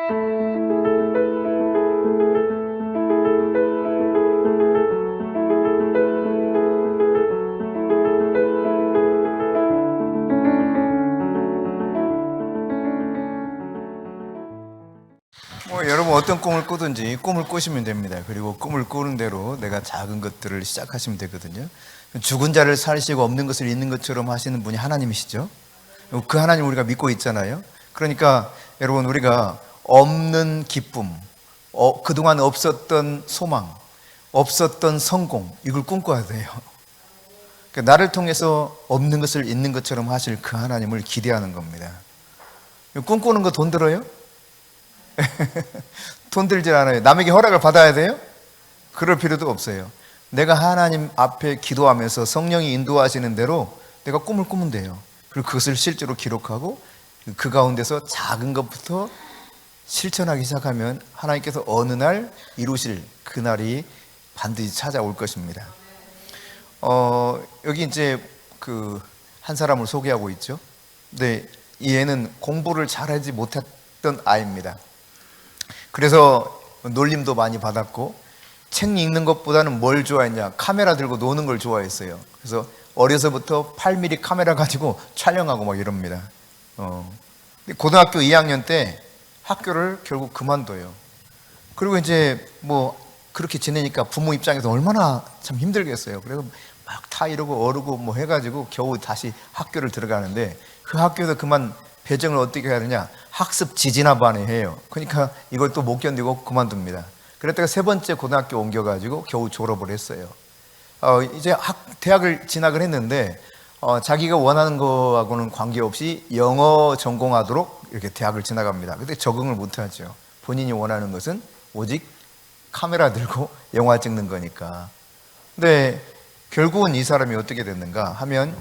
여러분 어떤 꿈을 꾸든지 꿈을 꾸시면 됩니다. 그리고 꿈을 꾸는 대로 내가 작은 것들을 시작하시면 되거든요. 죽은 자를 살리시고 없는 것을 있는 것처럼 하시는 분이 하나님이시죠. 그 하나님 우리가 믿고 있잖아요. 그러니까 여러분 우리가 없는 기쁨, 그동안 없었던 소망, 없었던 성공, 이걸 꿈꿔야 돼요. 그러니까 나를 통해서 없는 것을 있는 것처럼 하실 그 하나님을 기대하는 겁니다. 꿈꾸는 거 돈 들어요? 돈 들질 않아요. 남에게 허락을 받아야 돼요? 그럴 필요도 없어요. 내가 하나님 앞에 기도하면서 성령이 인도하시는 대로 내가 꿈을 꾸면 돼요. 그리고 그것을 실제로 기록하고 그 가운데서 작은 것부터 실천하기 시작하면 하나님께서 어느 날 이루실 그날이 반드시 찾아올 것입니다. 여기 이제 한 사람을 소개하고 있죠. 근데 이 애는 공부를 잘하지 못했던 아이입니다. 그래서 놀림도 많이 받았고 책 읽는 것보다는 뭘 좋아했냐, 카메라 들고 노는 걸 좋아했어요. 그래서 어려서부터 8mm 카메라 가지고 촬영하고 막 이럽니다. 고등학교 2학년 때 학교를 결국 그만둬요. 그리고 이제 뭐 그렇게 지내니까 부모 입장에서 얼마나 참 힘들겠어요. 그래서 막 다 이러고 어르고 뭐 해가지고 겨우 다시 학교를 들어가는데 그 학교에서 그만 배정을 어떻게 해야 되냐, 학습 지진화반에 해요. 그러니까 이걸 또 못 견디고 그만둡니다. 그랬다가 세 번째 고등학교 옮겨가지고 겨우 졸업을 했어요. 이제 대학을 진학을 했는데 자기가 원하는 거하고는 관계없이 영어 전공하도록 이렇게 대학을 진학합니다. 근데 적응을 못하죠. 본인이 원하는 것은 오직 카메라 들고 영화 찍는 거니까. 근데 결국은 이 사람이 어떻게 됐는가 하면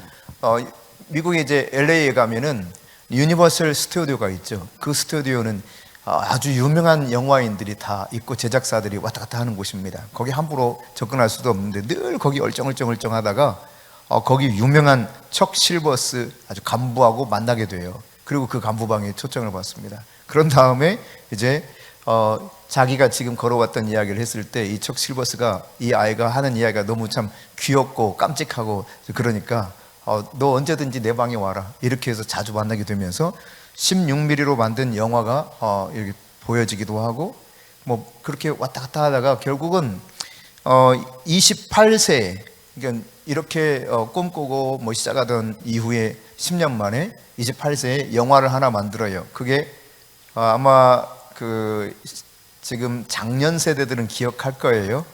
미국에 이제 LA에 가면은 유니버설 스튜디오가 있죠. 그 스튜디오는 아주 유명한 영화인들이 다 있고 제작사들이 왔다 갔다 하는 곳입니다. 거기 함부로 접근할 수도 없는데 늘 거기 얼쩡하다가 거기 유명한 척 실버스 아주 간부하고 만나게 돼요. 그리고 그 간부방에 초청을 받습니다. 그런 다음에 이제 자기가 지금 걸어왔던 이야기를 했을 때 이 척 실버스가 이 아이가 하는 이야기가 너무 참 귀엽고 깜찍하고 그러니까 너 언제든지 내 방에 와라 이렇게 해서 자주 만나게 되면서 16mm로 만든 영화가 이렇게 보여지기도 하고 뭐 그렇게 왔다 갔다 하다가 결국은 28세 그러니까 이렇게 꿈꾸고 뭐 시작하던 이후에 10년 만에 28세에 영화를 하나 만들어요. 그게 아마 지금 작년 세대들은 기억할 거예요.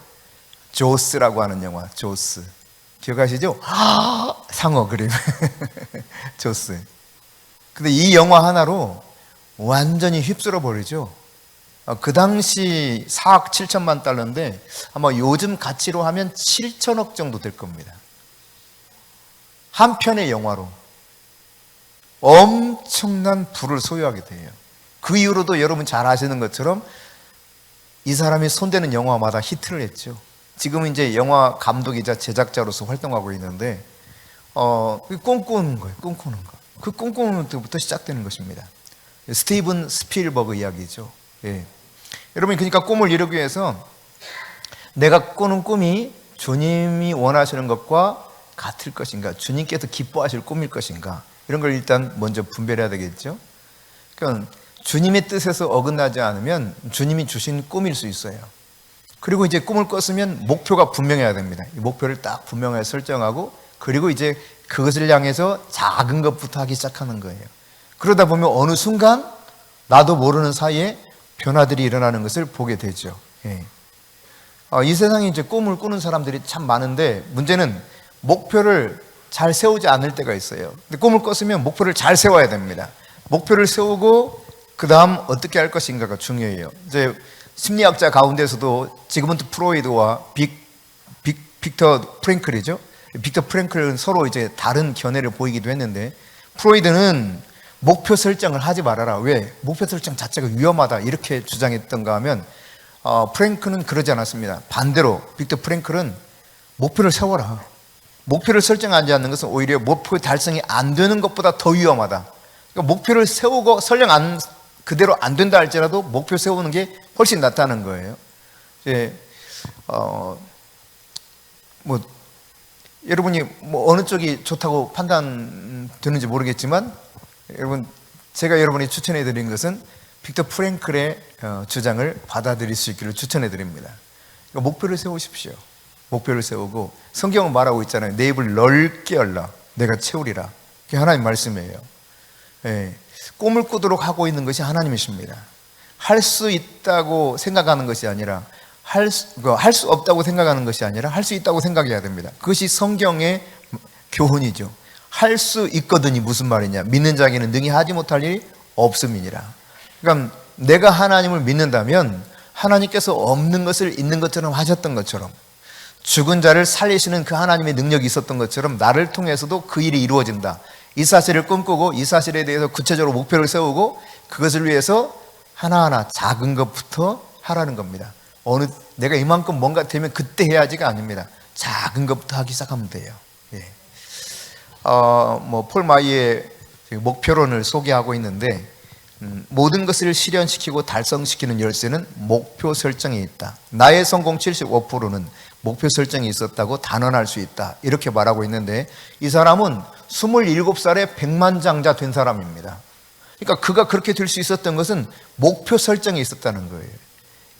조스라고 하는 영화, 조스. 기억하시죠? 상어 그림. 조스. 근데 이 영화 하나로 완전히 휩쓸어 버리죠. 그 당시 4억 7천만 달러인데 아마 요즘 가치로 하면 7천억 정도 될 겁니다. 한 편의 영화로 엄청난 부를 소유하게 돼요. 그 이후로도 여러분 잘 아시는 것처럼 이 사람이 손대는 영화마다 히트를 했죠. 지금은 이제 영화 감독이자 제작자로서 활동하고 있는데 꿈꾸는 거예요. 꿈꾸는 거. 그 꿈꾸는 때부터 시작되는 것입니다. 스티븐 스필버그 이야기죠. 예. 여러분 그러니까 꿈을 이루기 위해서 내가 꾸는 꿈이 주님이 원하시는 것과 같을 것인가, 주님께서 기뻐하실 꿈일 것인가, 이런 걸 일단 먼저 분별해야 되겠죠. 그러니까 주님의 뜻에서 어긋나지 않으면 주님이 주신 꿈일 수 있어요. 그리고 이제 꿈을 꿨으면 목표가 분명해야 됩니다. 이 목표를 딱 분명하게 설정하고 그리고 이제 그것을 향해서 작은 것부터 하기 시작하는 거예요. 그러다 보면 어느 순간 나도 모르는 사이에 변화들이 일어나는 것을 보게 되죠. 예. 이 세상에 이제 꿈을 꾸는 사람들이 참 많은데 문제는 목표를 잘 세우지 않을 때가 있어요. 근데 꿈을 꿨으면 목표를 잘 세워야 됩니다. 목표를 세우고 그 다음 어떻게 할 것인가가 중요해요. 이제 심리학자 가운데서도 지그문트 프로이드와 빅터 프랭클이죠. 빅터 프랭클은 서로 이제 다른 견해를 보이기도 했는데 프로이드는 목표 설정을 하지 말아라. 왜? 목표 설정 자체가 위험하다 이렇게 주장했던가 하면 프랭클은 그러지 않았습니다. 반대로 빅터 프랭클은 목표를 세워라. 목표를 설정하지 않는 것은 오히려 목표 달성이 안 되는 것보다 더 위험하다. 그러니까 목표를 세우고 설령 안 그대로 안 된다 할지라도 목표 세우는 게 훨씬 낫다는 거예요. 이제 뭐 여러분이 뭐 어느 쪽이 좋다고 판단되는지 모르겠지만, 여러분, 제가 여러분이 추천해 드린 것은 빅터 프랭클의 주장을 받아들일 수 있기를 추천해 드립니다. 그러니까 목표를 세우십시오. 목표를 세우고, 성경은 말하고 있잖아요. 내 입을 넓게 열라 내가 채우리라. 그게 하나님 말씀이에요. 예, 꿈을 꾸도록 하고 있는 것이 하나님이십니다. 할 수 있다고 생각하는 것이 아니라, 할 수 없다고 생각하는 것이 아니라 할 수 있다고 생각해야 됩니다. 그것이 성경의 교훈이죠. 할 수 있거든이 무슨 말이냐? 믿는 자에게는 능히 하지 못할 일이 없음이니라. 그러니까 내가 하나님을 믿는다면 하나님께서 없는 것을 있는 것처럼 하셨던 것처럼, 죽은 자를 살리시는 그 하나님의 능력이 있었던 것처럼 나를 통해서도 그 일이 이루어진다. 이 사실을 꿈꾸고 이 사실에 대해서 구체적으로 목표를 세우고 그것을 위해서 하나하나 작은 것부터 하라는 겁니다. 내가 이만큼 뭔가 되면 그때 해야지가 아닙니다. 작은 것부터 하기 시작하면 돼요. 예. 폴 마이의 목표론을 소개하고 있는데, 모든 것을 실현시키고 달성시키는 열쇠는 목표 설정에 있다. 나의 성공 75%는 목표 설정이 있었다고 단언할 수 있다. 이렇게 말하고 있는데, 이 사람은 27살에 백만장자 된 사람입니다. 그러니까 그가 그렇게 될 수 있었던 것은 목표 설정에 있었다는 거예요.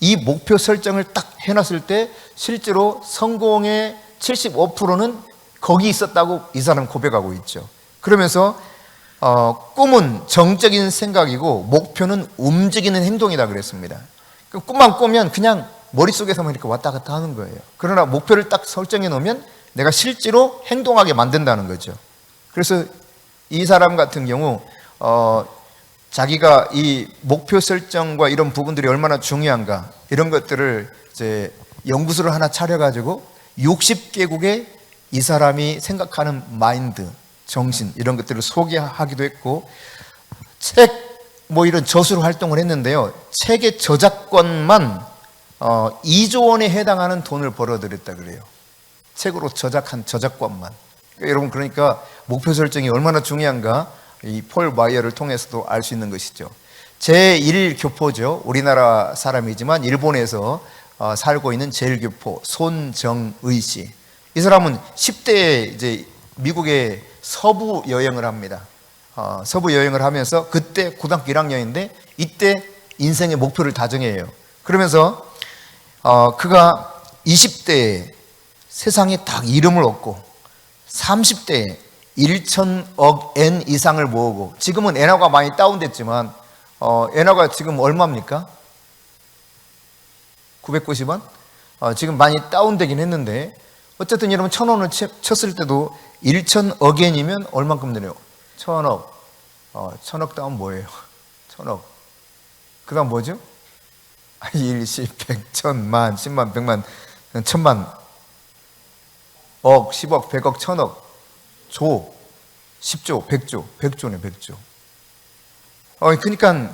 이 목표 설정을 딱 해놨을 때 실제로 성공의 75%는 거기 있었다고 이 사람 고백하고 있죠. 그러면서 꿈은 정적인 생각이고 목표는 움직이는 행동이다 그랬습니다. 꿈만 꾸면 그냥 머릿속에서만 이렇게 왔다 갔다 하는 거예요. 그러나 목표를 딱 설정해 놓으면 내가 실제로 행동하게 만든다는 거죠. 그래서 이 사람 같은 경우 자기가 이 목표 설정과 이런 부분들이 얼마나 중요한가, 이런 것들을 이제 연구소를 하나 차려가지고 60개국에 이 사람이 생각하는 마인드, 정신, 이런 것들을 소개하기도 했고, 이런 저술 활동을 했는데요. 책의 저작권만 2조 원에 해당하는 돈을 벌어들였다 그래요. 책으로 저작한 저작권만. 여러분, 그러니까 목표 설정이 얼마나 중요한가 이 폴 마이어를 통해서도 알 수 있는 것이죠. 제1교포죠. 우리나라 사람이지만 일본에서 살고 있는 제1교포 손정의 씨. 이 사람은 10대에 이제 미국의 서부 여행을 합니다. 서부 여행을 하면서 그때 고등학교 1학년인데 이때 인생의 목표를 다정해요. 그러면서 그가 20대에 세상에 딱 이름을 얻고 30대에 1천억 엔 이상을 모으고, 지금은 엔화가 많이 다운됐지만 엔화가 지금 얼마입니까? 990원? 지금 많이 다운되긴 했는데 어쨌든 여러분 1,000원을 쳤을 때도 1천억 엔이면 얼만큼 되네요? 1,000억. 1,000억 다운 뭐예요? 1,000억. 그 다음 뭐죠? 1, 10, 100, 1000만, 10만, 100만, 1000만, 억, 10억, 100억, 1000억, 조, 10조, 100조, 100조네, 100조. 그러니까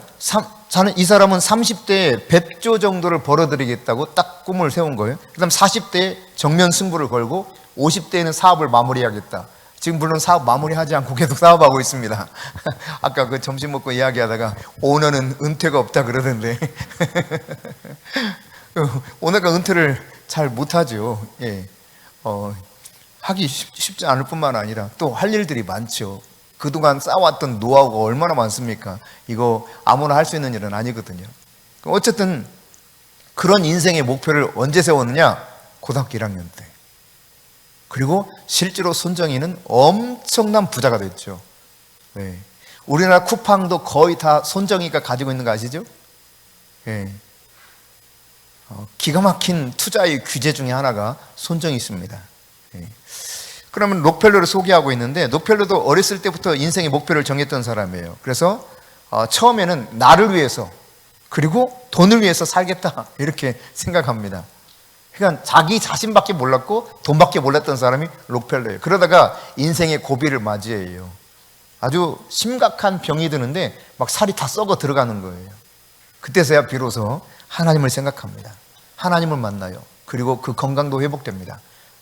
이 사람은 30대에 100조 정도를 벌어들이겠다고 딱 꿈을 세운 거예요. 그 다음 40대에 정면 승부를 걸고 50대에는 사업을 마무리하겠다. 지금 물론 사업 마무리하지 않고 계속 사업하고 있습니다. 아까 그 점심 먹고 이야기하다가 오늘은 은퇴가 없다 그러던데 오늘가 은퇴를 잘 못하죠. 예. 하기 쉽지 않을 뿐만 아니라 또 할 일들이 많죠. 그동안 쌓아왔던 노하우가 얼마나 많습니까? 이거 아무나 할 수 있는 일은 아니거든요. 어쨌든 그런 인생의 목표를 언제 세웠느냐? 고등학교 1학년 때. 그리고 실제로 손정희는 엄청난 부자가 됐죠. 네. 우리나라 쿠팡도 거의 다 손정희가 가지고 있는 거 아시죠? 네. 기가 막힌 투자의 규제 중에 하나가 손정희 있습니다. 네. 그러면 록펠러를 소개하고 있는데, 록펠러도 어렸을 때부터 인생의 목표를 정했던 사람이에요. 그래서 처음에는 나를 위해서 그리고 돈을 위해서 살겠다 이렇게 생각합니다. 그러니까 자기 자신밖에 몰랐고 돈밖에 몰랐던 사람이 록펠러예요. 그러다가 인생의 고비를 맞이해요. 아주 심각한 병이 드는데 막 살이 다 썩어 들어가는 거예요. 그때서야 비로소 하나님을 생각합니다. 하나님을 만나요. 그리고 그 건강도 회복됩니다.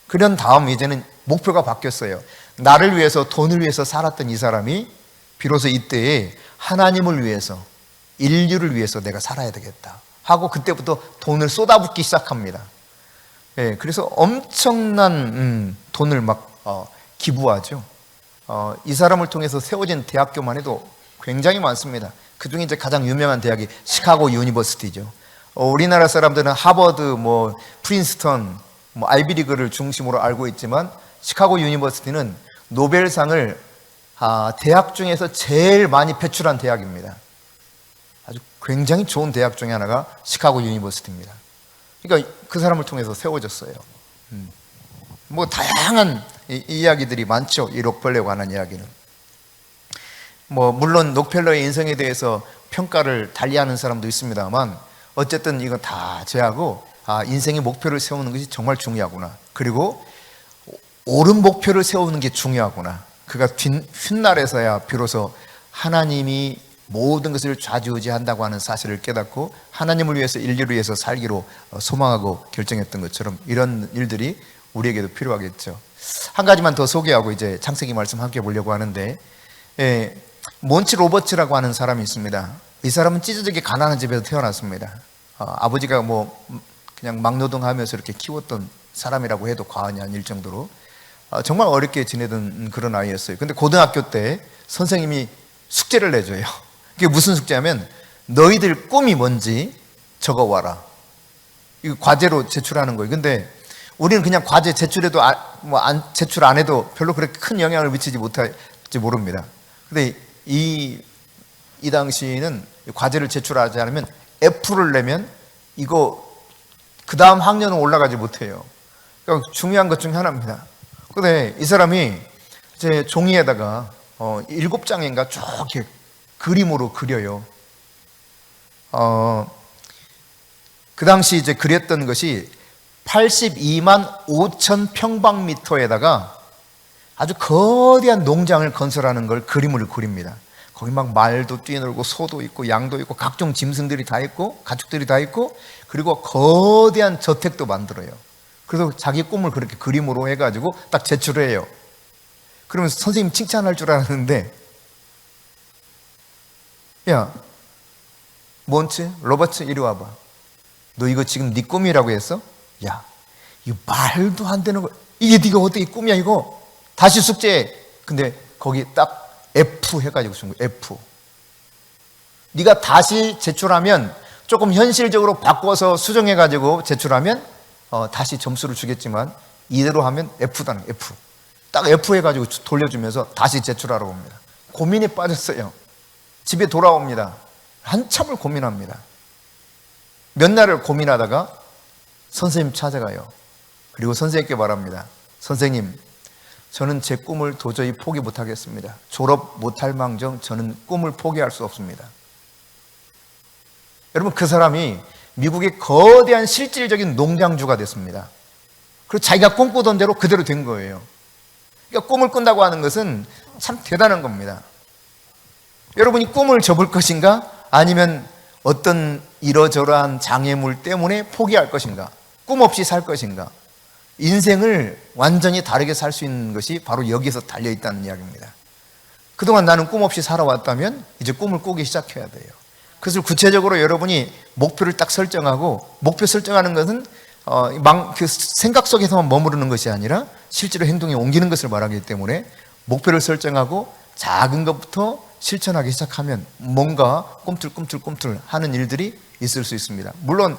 그런 다음 이제는 목표가 바뀌었어요. 나를 위해서 돈을 위해서 살았던 이 사람이 비로소 이때에 하나님을 위해서 인류를 위해서 내가 살아야 되겠다 하고 그때부터 돈을 쏟아붓기 시작합니다. 예, 그래서 엄청난 돈을 막 기부하죠. 이 사람을 통해서 세워진 대학교만 해도 굉장히 많습니다. 그 중에 이제 가장 유명한 대학이 시카고 유니버시티죠. 우리나라 사람들은 하버드, 뭐 프린스턴, 뭐 아이비리그를 중심으로 알고 있지만 시카고 유니버시티는 노벨상을 대학 중에서 제일 많이 배출한 대학입니다. 아주 굉장히 좋은 대학 중에 하나가 시카고 유니버시티입니다. 그러니까 그 사람을 통해서 세워졌어요. 뭐 다양한 이야기들이 많죠. 이 록펠러에 관한 이야기는. 뭐 물론 록펠러의 인생에 대해서 평가를 달리하는 사람도 있습니다만 어쨌든 이건 다 제하고 인생의 목표를 세우는 것이 정말 중요하구나. 그리고 옳은 목표를 세우는 게 중요하구나. 그가 훗날에서야 비로소 하나님이 모든 것을 좌지우지한다고 하는 사실을 깨닫고 하나님을 위해서 인류를 위해서 살기로 소망하고 결정했던 것처럼 이런 일들이 우리에게도 필요하겠죠. 한 가지만 더 소개하고 이제 창세기 말씀 함께 보려고 하는데, 몬치 로버츠라고 하는 사람이 있습니다. 이 사람은 찢어지게 가난한 집에서 태어났습니다. 아버지가 뭐 그냥 막노동하면서 이렇게 키웠던 사람이라고 해도 과언이 아닐 정도로 정말 어렵게 지내던 그런 아이였어요. 근데 고등학교 때 선생님이 숙제를 내줘요. 그게 무슨 숙제냐면 너희들 꿈이 뭔지 적어와라. 이거 과제로 제출하는 거예요. 근데 우리는 그냥 과제 제출해도 제출 안 해도 별로 그렇게 큰 영향을 미치지 못할지 모릅니다. 근데 이 당시에는 과제를 제출하지 않으면 F를 내면 이거 그 다음 학년은 올라가지 못해요. 그러니까 중요한 것 중에 하나입니다. 근데 이 사람이 제 종이에다가 7장인가 쭉 이렇게 그림으로 그려요. 그 당시 이제 그렸던 것이 82만 5천 평방미터에다가 아주 거대한 농장을 건설하는 걸 그림으로 그립니다. 거기 막 말도 뛰어놀고 소도 있고 양도 있고 각종 짐승들이 다 있고 가축들이 다 있고 그리고 거대한 저택도 만들어요. 그래서 자기 꿈을 그렇게 그림으로 해가지고 딱 제출해요. 그러면 선생님 칭찬할 줄 알았는데, 야, 몬치, 로버츠 이리 와봐. 너 이거 지금 네 꿈이라고 했어? 야, 이거 말도 안 되는 거. 이게 네가 어떻게 꿈이야 이거? 다시 숙제해. 근데 거기 딱 F 해가지고 준 거예요. F. 네가 다시 제출하면 조금 현실적으로 바꿔서 수정해가지고 제출하면 다시 점수를 주겠지만 이대로 하면 F다는 F. 딱 F 해가지고 돌려주면서 다시 제출하라고 합니다. 고민에 빠졌어요. 집에 돌아옵니다. 한참을 고민합니다. 몇 날을 고민하다가 선생님 찾아가요. 그리고 선생님께 말합니다. 선생님, 저는 제 꿈을 도저히 포기 못하겠습니다. 졸업 못할 망정 저는 꿈을 포기할 수 없습니다. 여러분, 그 사람이 미국의 거대한 실질적인 농장주가 됐습니다. 그리고 자기가 꿈꾸던 대로 그대로 된 거예요. 그러니까 꿈을 꾼다고 하는 것은 참 대단한 겁니다. 여러분이 꿈을 접을 것인가? 아니면 어떤 이러저러한 장애물 때문에 포기할 것인가? 꿈 없이 살 것인가? 인생을 완전히 다르게 살 수 있는 것이 바로 여기서 달려있다는 이야기입니다. 그동안 나는 꿈 없이 살아왔다면 이제 꿈을 꾸기 시작해야 돼요. 그래서 구체적으로 여러분이 목표를 딱 설정하고, 목표 설정하는 것은 그 생각 속에서만 머무르는 것이 아니라 실제로 행동에 옮기는 것을 말하기 때문에 목표를 설정하고 작은 것부터 실천하기 시작하면 뭔가 꿈틀꿈틀 하는 일들이 있을 수 있습니다. 물론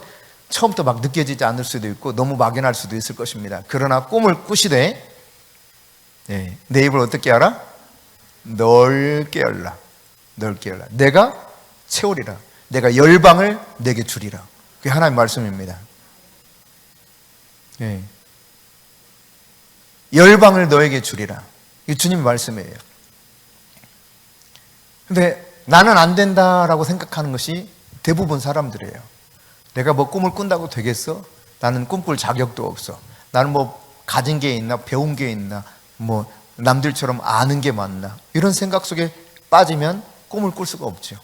처음부터 막 느껴지지 않을 수도 있고 너무 막연할 수도 있을 것입니다. 그러나 꿈을 꾸시되 내 입을 어떻게 하라? 넓게 열라. 넓게 열라. 내가 채우리라. 내가 열방을 내게 주리라. 그게 하나님의 말씀입니다. 열방을 너에게 주리라. 이게 주님 말씀이에요. 근데 나는 안 된다라고 생각하는 것이 대부분 사람들이에요. 내가 뭐 꿈을 꾼다고 되겠어? 나는 꿈꿀 자격도 없어. 나는 뭐 가진 게 있나? 배운 게 있나? 뭐 남들처럼 아는 게 많나? 이런 생각 속에 빠지면 꿈을 꿀 수가 없죠.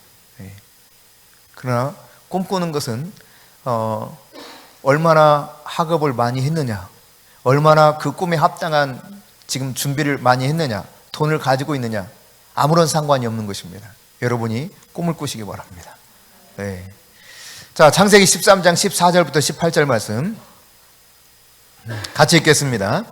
그러나 꿈꾸는 것은 얼마나 학업을 많이 했느냐, 얼마나 그 꿈에 합당한 지금 준비를 많이 했느냐, 돈을 가지고 있느냐, 아무런 상관이 없는 것입니다. 여러분이 꿈을 꾸시기 바랍니다. 네. 자, 창세기 13장 14절부터 18절 말씀 같이 읽겠습니다.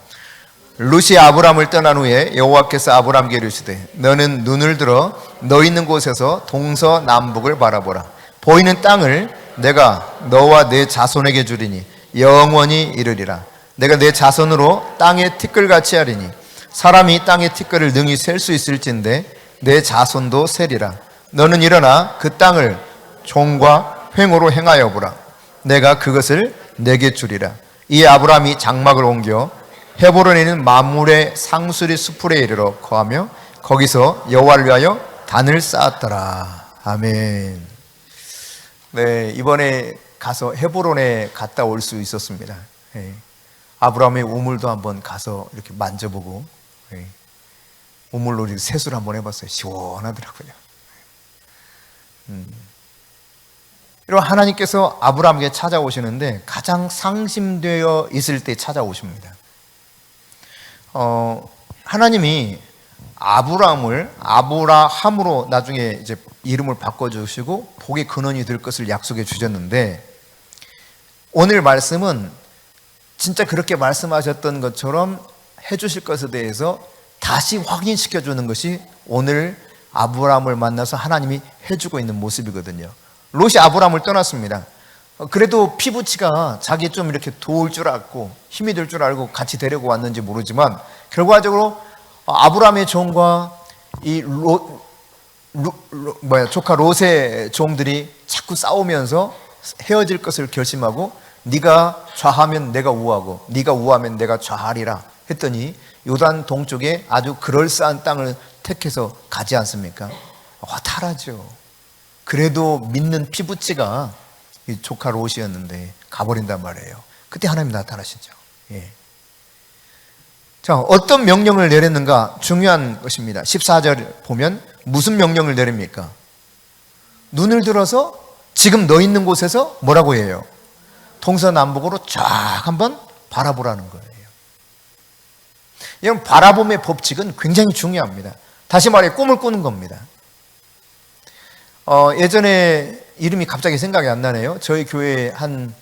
룻이 아브람을 떠난 후에 여호와께서 아브람에게 이르시되 너는 눈을 들어 너 있는 곳에서 동서남북을 바라보라. 보이는 땅을 내가 너와 내 자손에게 주리니 영원히 이르리라. 내가 내 자손으로 땅의 티끌같이 하리니 사람이 땅의 티끌을 능히 셀 수 있을진데 내 자손도 세리라. 너는 일어나 그 땅을 종과 횡으로 행하여 보라. 내가 그것을 내게 주리라. 이에 아브람이 장막을 옮겨 헤브론에 있는 마므레 상수리 수풀에 이르러 거하며 거기서 여호와를 위하여 단을 쌓았더라. 아멘. 네, 이번에 가서 헤브론에 갔다 올 수 있었습니다. 네. 아브라함의 우물도 한번 가서 이렇게 만져보고, 네. 우물로 이렇게 세수를 한번 해봤어요. 시원하더라고요. 이런 하나님께서 아브라함에게 찾아오시는데 가장 상심되어 있을 때 찾아오십니다. 하나님이 아브라함을 아브라함으로 나중에 이제 이름을 바꿔주시고 복의 근원이 될 것을 약속해 주셨는데, 오늘 말씀은 진짜 그렇게 말씀하셨던 것처럼 해주실 것에 대해서 다시 확인시켜 주는 것이 오늘 아브라함을 만나서 하나님이 해주고 있는 모습이거든요. 롯이 아브라함을 떠났습니다. 그래도 피부치가 자기 좀 이렇게 도울 줄 알고 힘이 될 줄 알고 같이 데리고 왔는지 모르지만 결과적으로 아브라함의 종과 이 조카 롯의 종들이 자꾸 싸우면서 헤어질 것을 결심하고 네가 좌하면 내가 우하고 네가 우하면 내가 좌하리라 했더니 요단 동쪽에 아주 그럴싸한 땅을 택해서 가지 않습니까? 화탈하죠. 그래도 믿는 피부치가 이 조카 롯이었는데 가버린단 말이에요. 그때 하나님 나타나시죠. 예. 자, 어떤 명령을 내렸는가 중요한 것입니다. 14절 보면 무슨 명령을 내립니까? 눈을 들어서 지금 너 있는 곳에서 뭐라고 해요? 동서남북으로 쫙 한번 바라보라는 거예요. 여러분, 바라봄의 법칙은 굉장히 중요합니다. 다시 말해 꿈을 꾸는 겁니다. 예전에 이름이 갑자기 생각이 안 나네요. 저희 교회에 한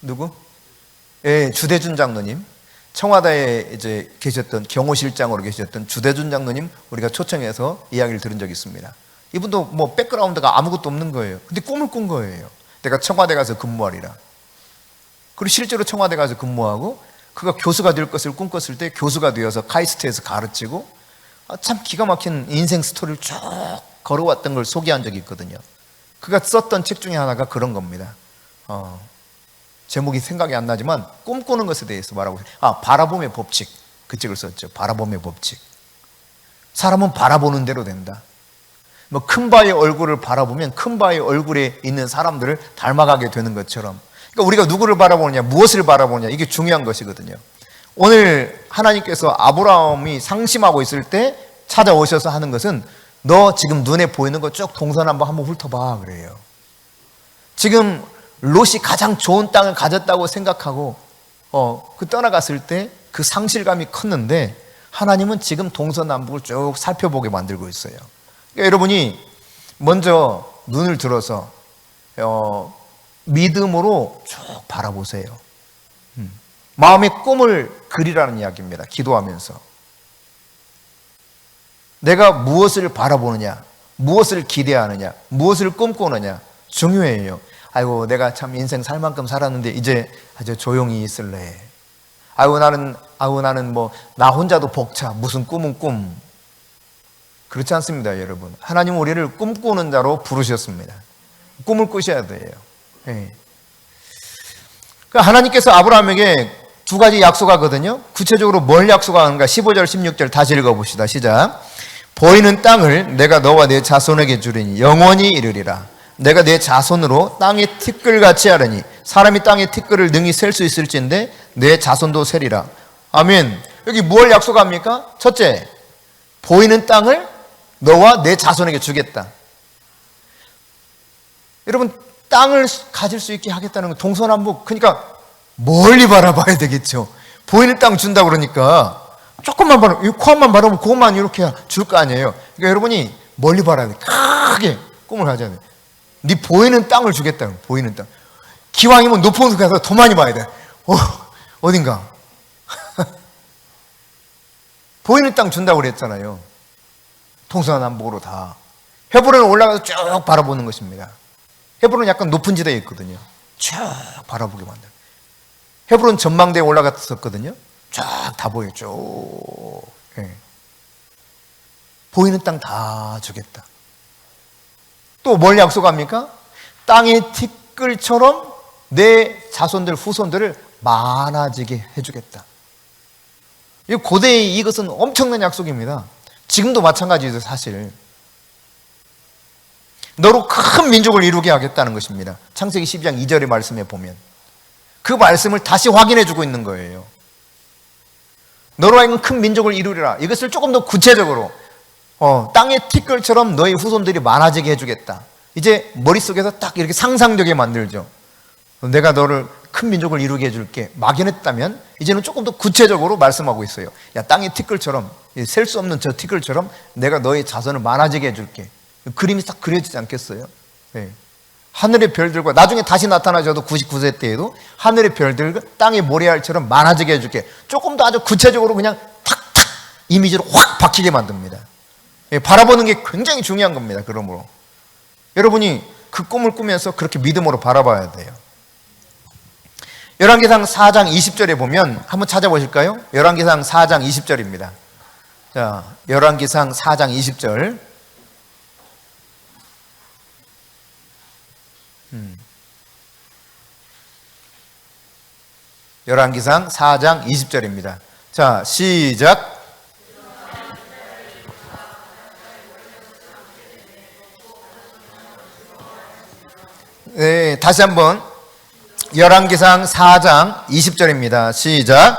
누구? 예, 주대준 장로님. 청와대에 이제 계셨던 경호실장으로 계셨던 주대준 장로님 우리가 초청해서 이야기를 들은 적이 있습니다. 이분도 뭐 백그라운드가 아무것도 없는 거예요. 근데 꿈을 꾼 거예요. 내가 청와대 가서 근무하리라. 그리고 실제로 청와대 가서 근무하고 그가 교수가 될 것을 꿈꿨을 때 교수가 되어서 카이스트에서 가르치고 참 기가 막힌 인생 스토리를 쭉 걸어왔던 걸 소개한 적이 있거든요. 그가 썼던 책 중에 하나가 그런 겁니다. 제목이 생각이 안 나지만 꿈꾸는 것에 대해서 말하고 있어요. 바라봄의 법칙, 그 책을 썼죠. 바라봄의 법칙. 사람은 바라보는 대로 된다. 뭐 큰 바의 얼굴을 바라보면 큰 바의 얼굴에 있는 사람들을 닮아가게 되는 것처럼, 그러니까 우리가 누구를 바라보느냐, 무엇을 바라보느냐, 이게 중요한 것이거든요. 오늘 하나님께서 아브라함이 상심하고 있을 때 찾아오셔서 하는 것은 너 지금 눈에 보이는 거 쭉 동서남북 한번 훑어봐 그래요. 지금 롯이 가장 좋은 땅을 가졌다고 생각하고 그 떠나갔을 때 그 상실감이 컸는데 하나님은 지금 동서남북을 쭉 살펴보게 만들고 있어요. 그러니까 여러분이 먼저 눈을 들어서 믿음으로 쭉 바라보세요. 마음의 꿈을 그리라는 이야기입니다. 기도하면서 내가 무엇을 바라보느냐, 무엇을 기대하느냐, 무엇을 꿈꾸느냐 중요해요. 아이고 내가 참 인생 살 만큼 살았는데 이제 아주 조용히 있을래. 아이고 나는 뭐 나 혼자도 벅차. 무슨 꿈은 꿈. 그렇지 않습니다, 여러분. 하나님은 우리를 꿈꾸는 자로 부르셨습니다. 꿈을 꾸셔야 돼요. 네. 그러니까 하나님께서 아브라함에게 두 가지 약속하거든요. 구체적으로 뭘 약속하는가? 15절, 16절 다시 읽어봅시다. 시작. 보이는 땅을 내가 너와 내 자손에게 주리니 영원히 이르리라. 내가 내 자손으로 땅의 티끌같이 하려니 사람이 땅의 티끌을 능히 셀 수 있을진데 내 자손도 세리라. 아멘. 여기 뭘 약속합니까? 첫째, 보이는 땅을 너와 내 자손에게 주겠다. 여러분, 땅을 가질 수 있게 하겠다는 건 동서남북, 그러니까 멀리 바라봐야 되겠죠. 보이는 땅 준다 그러니까 조금만 바라, 이 코앞만 바라보면 그것만 이렇게 줄 거 아니에요. 그러니까 여러분이 멀리 바라야 돼. 크게 꿈을 가져야 돼. 네 보이는 땅을 주겠다. 보이는 땅. 기왕이면 높은 곳에 가서 더 많이 봐야 돼. 어딘가. 보이는 땅 준다고 그랬잖아요. 동서남북으로 다. 헤브론을 올라가서 쭉 바라보는 것입니다. 헤브론은 약간 높은 지대에 있거든요. 쭉 바라보게 만들어요. 헤브론 전망대에 올라갔었거든요. 쫙 다 보여요. 쭉. 네. 보이는 땅 다 주겠다. 또 뭘 약속합니까? 땅의 티끌처럼 내 자손들, 후손들을 많아지게 해주겠다. 고대의 이것은 엄청난 약속입니다. 지금도 마찬가지죠, 사실. 너로 큰 민족을 이루게 하겠다는 것입니다. 창세기 12장 2절의 말씀에 보면 그 말씀을 다시 확인해 주고 있는 거예요. 너로 하여금 큰 민족을 이루리라. 이것을 조금 더 구체적으로 땅의 티끌처럼 너의 후손들이 많아지게 해주겠다. 이제 머릿속에서 딱 이렇게 상상되게 만들죠. 내가 너를 큰 민족을 이루게 해줄게. 막연했다면 이제는 조금 더 구체적으로 말씀하고 있어요. 야, 땅의 티끌처럼, 셀 수 없는 저 티끌처럼 내가 너의 자손을 많아지게 해줄게. 그림이 딱 그려지지 않겠어요? 네. 하늘의 별들과 나중에 다시 나타나셔도 99세 때에도 하늘의 별들과 땅의 모래알처럼 많아지게 해줄게. 조금 더 아주 구체적으로 그냥 탁탁 이미지로 확 박히게 만듭니다. 예, 바라보는 게 굉장히 중요한 겁니다. 그러므로 여러분이 그 꿈을 꾸면서 그렇게 믿음으로 바라봐야 돼요. 열왕기상 4장 20절에 보면 한번 찾아보실까요? 열왕기상 4장 20절입니다. 자, 열왕기상 4장 20절. 열왕기상 4장 20절입니다. 자, 시작. 네, 다시 한번 열왕기상 4장 20절입니다. 시작.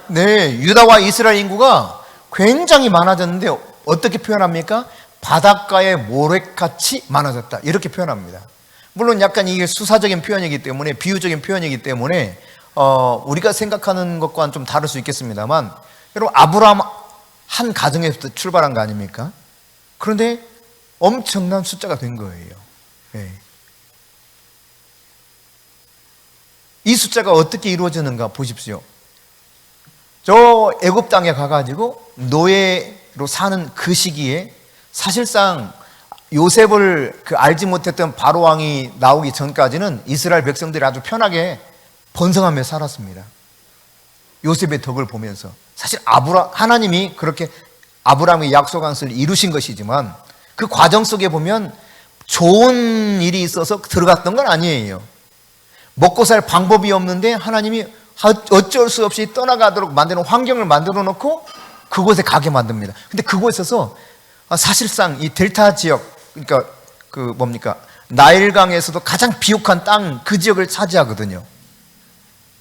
네, 유다와 이스라엘 인구가 굉장히 많아졌는데 어떻게 표현합니까? 바닷가의 모래같이 많아졌다. 이렇게 표현합니다. 물론 약간 이게 수사적인 표현이기 때문에, 비유적인 표현이기 때문에 우리가 생각하는 것과는 좀 다를 수 있겠습니다만, 여러분 아브라함 한 가정에서 출발한 거 아닙니까? 그런데 엄청난 숫자가 된 거예요. 네. 이 숫자가 어떻게 이루어지는가 보십시오. 저 애굽 땅에 가가지고 노예로 사는 그 시기에 사실상 요셉을 알지 못했던 바로 왕이 나오기 전까지는 이스라엘 백성들이 아주 편하게 번성하며 살았습니다. 요셉의 덕을 보면서. 사실 하나님이 그렇게 아브라함의 약속한 것을 이루신 것이지만 그 과정 속에 보면 좋은 일이 있어서 들어갔던 건 아니에요. 먹고 살 방법이 없는데 하나님이 어쩔 수 없이 떠나가도록 만드는 환경을 만들어 놓고 그곳에 가게 만듭니다. 근데 그곳에서 사실상 이 델타 지역, 그러니까 나일강에서도 가장 비옥한 땅, 그 지역을 차지하거든요.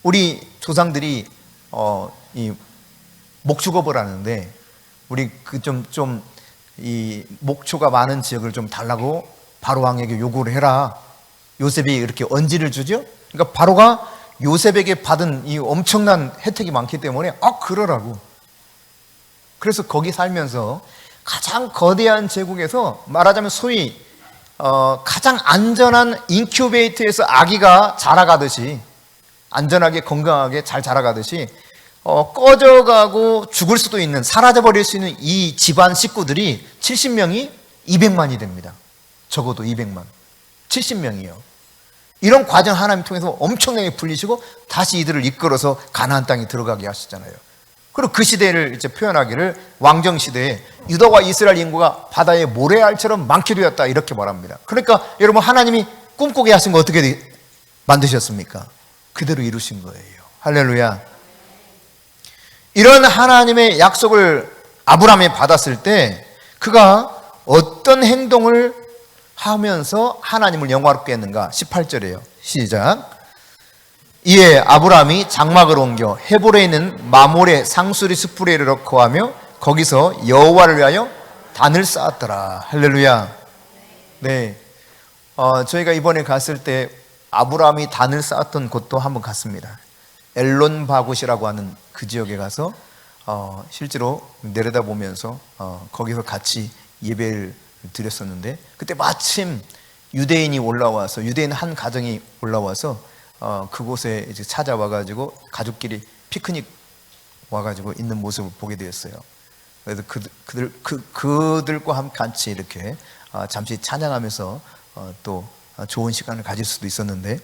우리 조상들이 이 목축업을 하는데 우리 이 목초가 많은 지역을 좀 달라고 바로 왕에게 요구를 해라. 요셉이 이렇게 언지를 주죠. 그러니까 바로가 요셉에게 받은 이 엄청난 혜택이 많기 때문에 그러라고. 그래서 거기 살면서 가장 거대한 제국에서 말하자면 소위 가장 안전한 인큐베이터에서 아기가 자라가듯이, 안전하게 건강하게 잘 자라가듯이 꺼져가고 죽을 수도 있는, 사라져버릴 수 있는 이 집안 식구들이 70명이 200만이 됩니다. 적어도 200만. 70명이요. 이런 과정 하나님 통해서 엄청나게 불리시고 다시 이들을 이끌어서 가나안 땅에 들어가게 하시잖아요. 그리고 그 시대를 이제 표현하기를 왕정 시대에 유다와 이스라엘 인구가 바다의 모래알처럼 많게 되었다, 이렇게 말합니다. 그러니까 여러분, 하나님이 꿈꾸게 하신 거 어떻게 만드셨습니까? 그대로 이루신 거예요. 할렐루야. 이런 하나님의 약속을 아브라함이 받았을 때 그가 어떤 행동을 하면서 하나님을 영화롭게 했는가? 18절이에요. 시작. 이에 아브라함이 장막을 옮겨 헤볼에 있는 마몰의 상수리 숲으로 이르러 거하며 거기서 여호와를 위하여 단을 쌓았더라. 할렐루야. 네, 저희가 이번에 갔을 때 아브라함이 단을 쌓았던 곳도 한번 갔습니다. 엘론바굿이라고 하는 그 지역에 가서 실제로 내려다보면서 거기서 같이 예배를 드렸었는데, 그때 마침 유대인이 올라와서, 유대인 한 가정이 올라와서 그곳에 이제 찾아와가지고 가족끼리 피크닉 와가지고 있는 모습을 보게 되었어요. 그래서 그들과 같이 이렇게 잠시 찬양하면서 또 좋은 시간을 가질 수도 있었는데,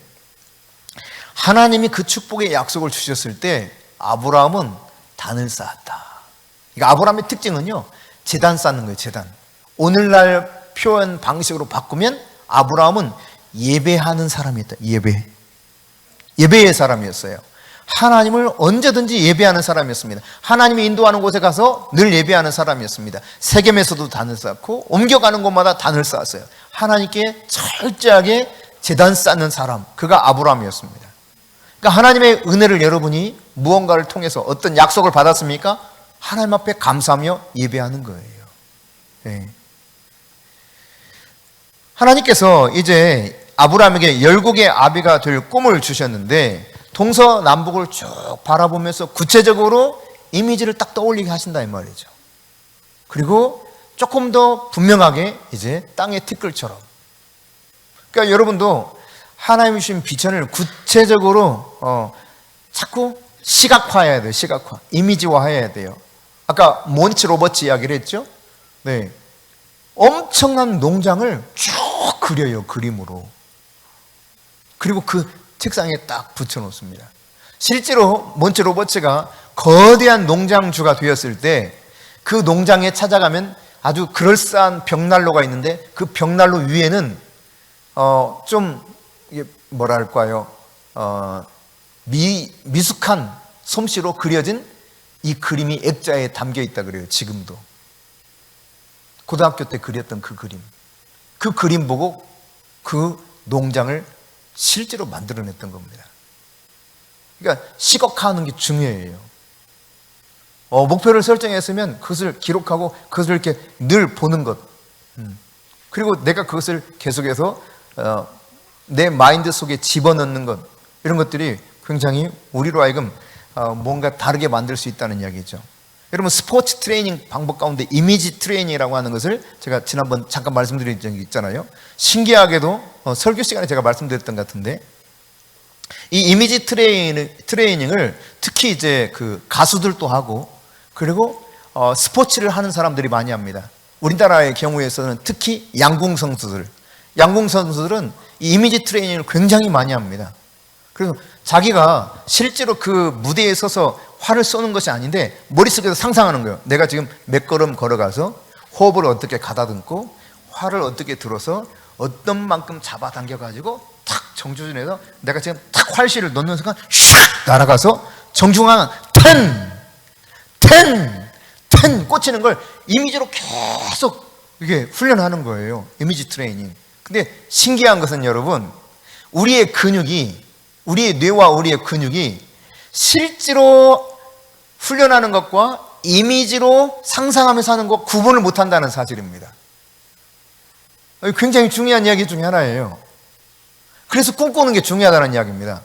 하나님이 그 축복의 약속을 주셨을 때 아브라함은 단을 쌓았다. 그러니까 아브라함의 특징은요, 제단 쌓는 거예요. 제단. 오늘날 표현 방식으로 바꾸면 아브라함은 예배하는 사람이었다. 예배의 사람이었어요. 하나님을 언제든지 예배하는 사람이었습니다. 하나님이 인도하는 곳에 가서 늘 예배하는 사람이었습니다. 세겜에서도 단을 쌓고 옮겨가는 곳마다 단을 쌓았어요. 하나님께 철저하게 제단 쌓는 사람, 그가 아브라함이었습니다. 그러니까 하나님의 은혜를 여러분이 무언가를 통해서 어떤 약속을 받았습니까? 하나님 앞에 감사하며 예배하는 거예요. 네. 하나님께서 이제 아브라함에게 열국의 아비가 될 꿈을 주셨는데, 동서남북을 쭉 바라보면서 구체적으로 이미지를 딱 떠올리게 하신다 이 말이죠. 그리고 조금 더 분명하게 이제 땅의 티끌처럼. 그러니까 여러분도 하나님이 주신 비전을 구체적으로 자꾸 시각화해야 돼요. 시각화, 이미지화해야 돼요. 아까 모니치 로버츠 이야기를 했죠. 네, 엄청난 농장을 쭉 그려요, 그림으로. 그리고 그 책상에 딱 붙여놓습니다. 실제로 몬치 로버츠가 거대한 농장주가 되었을 때 그 농장에 찾아가면 아주 그럴싸한 벽난로가 있는데, 그 벽난로 위에는 좀 이게 뭐랄까요, 미숙한 솜씨로 그려진 이 그림이 액자에 담겨 있다 그래요. 지금도 고등학교 때 그렸던 그 그림 보고 그 농장을 실제로 만들어냈던 겁니다. 그러니까 시각화하는 게 중요해요. 목표를 설정했으면 그것을 기록하고 그것을 이렇게 늘 보는 것, 그리고 내가 그것을 계속해서 내 마인드 속에 집어넣는 것, 이런 것들이 굉장히 우리로 하여금 뭔가 다르게 만들 수 있다는 이야기죠. 여러분, 스포츠 트레이닝 방법 가운데 이미지 트레이닝이라고 하는 것을 제가 지난번 잠깐 말씀드린 적이 있잖아요. 신기하게도 설교 시간에 제가 말씀드렸던 것 같은데, 이 이미지 트레이닝을 특히 이제 그 가수들도 하고, 그리고 스포츠를 하는 사람들이 많이 합니다. 우리나라의 경우에서는 특히 양궁 선수들은 이 이미지 트레이닝을 굉장히 많이 합니다. 그래서 자기가 실제로 그 무대에 서서 활을 쏘는 것이 아닌데 머릿속에서 상상하는 거예요. 내가 지금 몇 걸음 걸어가서 호흡을 어떻게 가다듬고 활을 어떻게 들어서 어떤 만큼 잡아당겨가지고 탁 정조준해서 내가 지금 탁 활실을 넣는 순간 슉 날아가서 정중앙 10 꽂히는 걸 이미지로 계속 이게 훈련하는 거예요. 이미지 트레이닝. 근데 신기한 것은 여러분, 우리의 뇌와 우리의 근육이 실제로 훈련하는 것과 이미지로 상상하면서 하는 것 구분을 못한다는 사실입니다. 굉장히 중요한 이야기 중에 하나예요. 그래서 꿈꾸는 게 중요하다는 이야기입니다.